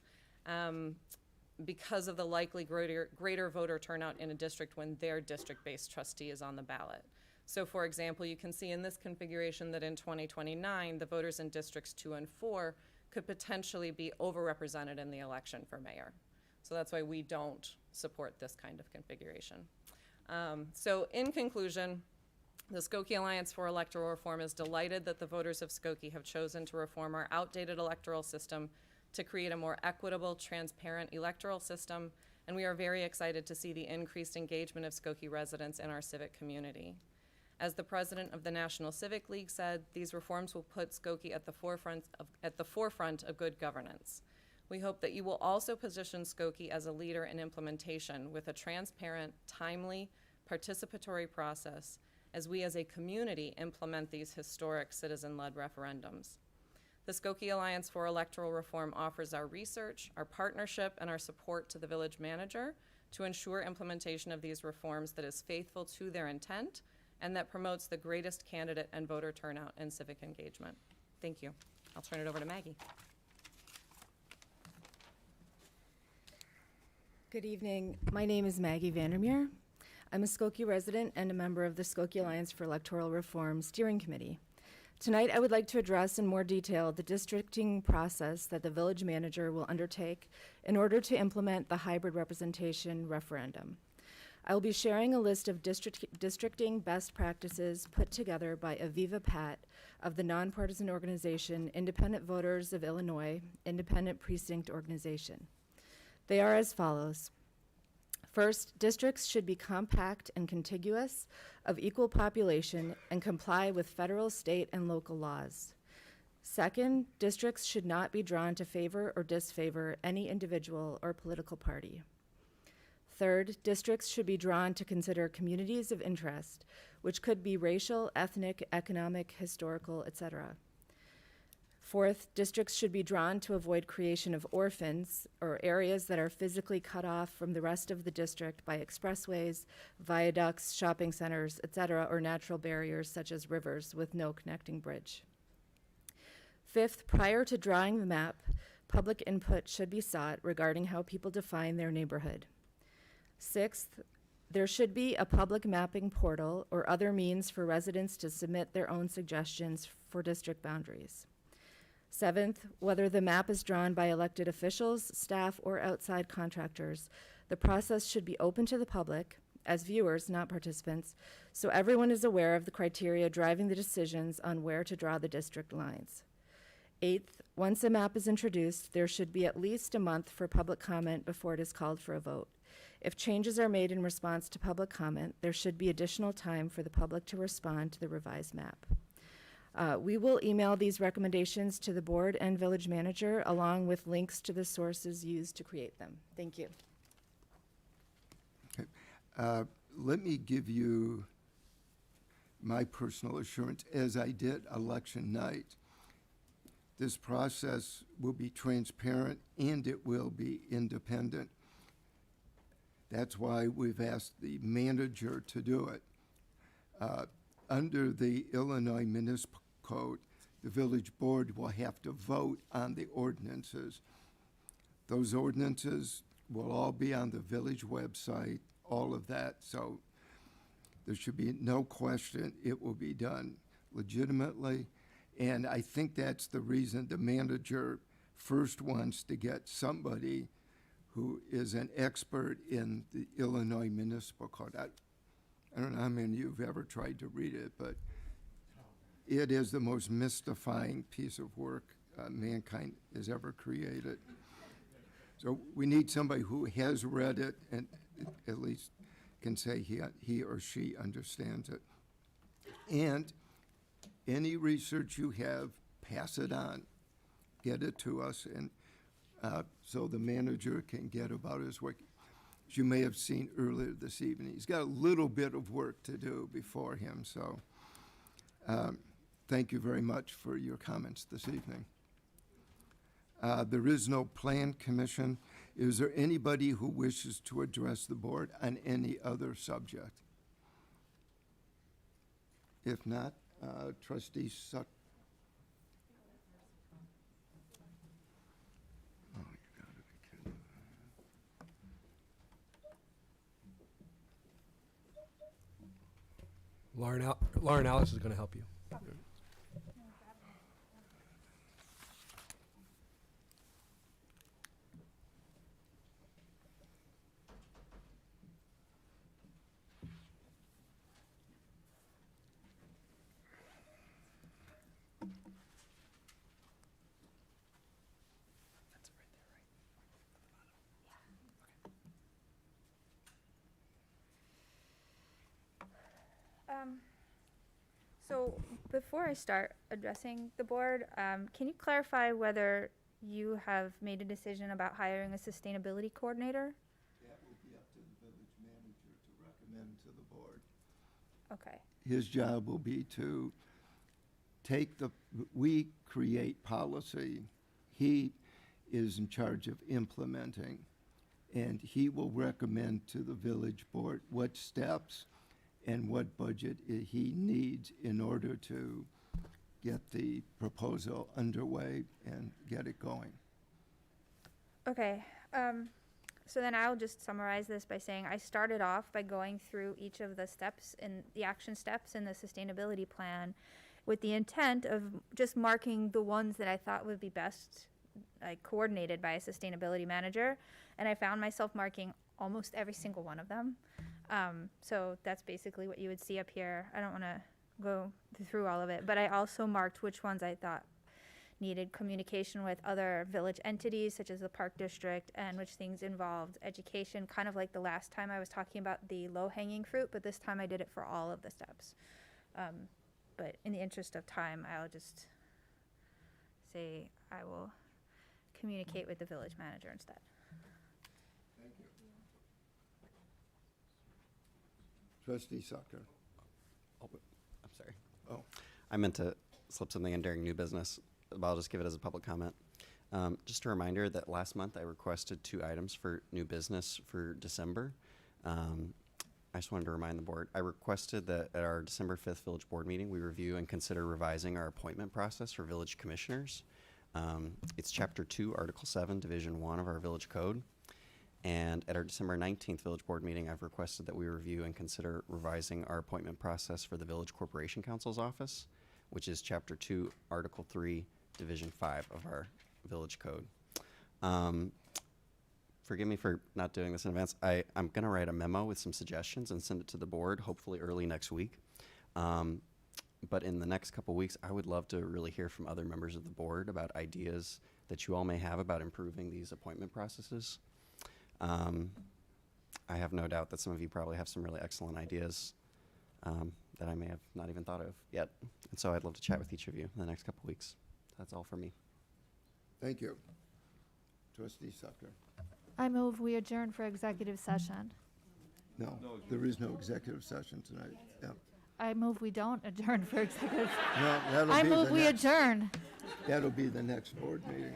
because of the likely greater voter turnout in a district when their district-based trustee is on the ballot. So for example, you can see in this configuration that in 2029, the voters in districts 2 and 4 could potentially be overrepresented in the election for mayor. So that's why we don't support this kind of configuration. So in conclusion, the Skokie Alliance for Electoral Reform is delighted that the voters of Skokie have chosen to reform our outdated electoral system to create a more equitable, transparent electoral system, and we are very excited to see the increased engagement of Skokie residents in our civic community. As the president of the National Civic League said, these reforms will put Skokie at the forefront of good governance. We hope that you will also position Skokie as a leader in implementation with a transparent, timely, participatory process as we as a community implement these historic citizen-led referendums. The Skokie Alliance for Electoral Reform offers our research, our partnership, and our support to the village manager to ensure implementation of these reforms that is faithful to their intent and that promotes the greatest candidate and voter turnout and civic engagement. Thank you. I'll turn it over to Maggie. Good evening. My name is Maggie Vandermeer. I'm a Skokie resident and a member of the Skokie Alliance for Electoral Reform Steering Committee. Tonight, I would like to address in more detail the districting process that the village manager will undertake in order to implement the hybrid representation referendum. I will be sharing a list of districting best practices put together by Aviva Pat of the nonpartisan organization Independent Voters of Illinois, Independent Precinct Organization. They are as follows. First, districts should be compact and contiguous, of equal population, and comply with federal, state, and local laws. Second, districts should not be drawn to favor or disfavor any individual or political party. Third, districts should be drawn to consider communities of interest, which could be racial, ethnic, economic, historical, etc. Fourth, districts should be drawn to avoid creation of orphans or areas that are physically cut off from the rest of the district by expressways, viaducts, shopping centers, etc., or natural barriers such as rivers with no connecting bridge. Fifth, prior to drawing the map, public input should be sought regarding how people define their neighborhood. Sixth, there should be a public mapping portal or other means for residents to submit their own suggestions for district boundaries. Seventh, whether the map is drawn by elected officials, staff, or outside contractors, the process should be open to the public, as viewers, not participants, so everyone is aware of the criteria driving the decisions on where to draw the district lines. Eighth, once a map is introduced, there should be at least a month for public comment before it is called for a vote. If changes are made in response to public comment, there should be additional time for the public to respond to the revised map. We will email these recommendations to the board and village manager along with links to the sources used to create them. Thank you. Okay. Let me give you my personal assurance, as I did election night. This process will be transparent and it will be independent. That's why we've asked the manager to do it. Under the Illinois Municipal Code, the village board will have to vote on the ordinances. Those ordinances will all be on the village website, all of that. So there should be no question it will be done legitimately. And I think that's the reason the manager first wants to get somebody who is an expert in the Illinois Municipal Code. I don't know how many of you have ever tried to read it, but it is the most mystifying piece of work mankind has ever created. So we need somebody who has read it and at least can say he or she understands it. And any research you have, pass it on. Get it to us, and so the manager can get about his work. As you may have seen earlier this evening, he's got a little bit of work to do before him, so thank you very much for your comments this evening. There is no plan commission. Is there anybody who wishes to address the board on any other subject? If not, Trustee Sut. Oh, you gotta be kidding. Lauren Alice is going to help you. So before I start addressing the board, can you clarify whether you have made a decision about hiring a sustainability coordinator? That would be up to the village manager to recommend to the board. Okay. His job will be to we create policy. He is in charge of implementing, and he will recommend to the village board what steps and what budget he needs in order to get the proposal underway and get it going. Okay. So then I'll just summarize this by saying I started off by going through each of the steps in the action steps in the sustainability plan with the intent of just marking the ones that I thought would be best coordinated by a sustainability manager. And I found myself marking almost every single one of them. So that's basically what you would see up here. I don't want to go through all of it, but I also marked which ones I thought needed communication with other village entities, such as the park district, and which things involved education, kind of like the last time I was talking about the low-hanging fruit, but this time I did it for all of the steps. But in the interest of time, I'll just say I will communicate with the village manager instead. Thank you. Trustee Sucker. I'm sorry. Oh. I meant to slip something in during new business, but I'll just give it as a public comment. Just a reminder that last month I requested 2 items for new business for December. I just wanted to remind the board, I requested that at our December 5th village board meeting, we review and consider revising our appointment process for village commissioners. It's Chapter 2, Article 7, Division 1 of our village code. And at our December 19th village board meeting, I've requested that we review and consider revising our appointment process for the Village Corporation Counsel's office, which is Chapter 2, Article 3, Division 5 of our village code. Forgive me for not doing this in advance. I'm going to write a memo with some suggestions and send it to the board, hopefully early next week. But in the next couple weeks, I would love to really hear from other members of the board about ideas that you all may have about improving these appointment processes. I have no doubt that some of you probably have some really excellent ideas that I may have not even thought of yet. And so I'd love to chat with each of you in the next couple weeks. That's all for me. Thank you. Trustee Sucker. I move we adjourn for executive session. No, there is no executive session tonight. Yeah. I move we don't adjourn for executive. No, that'll I be move the we next- adjourn. That'll be the next board meeting.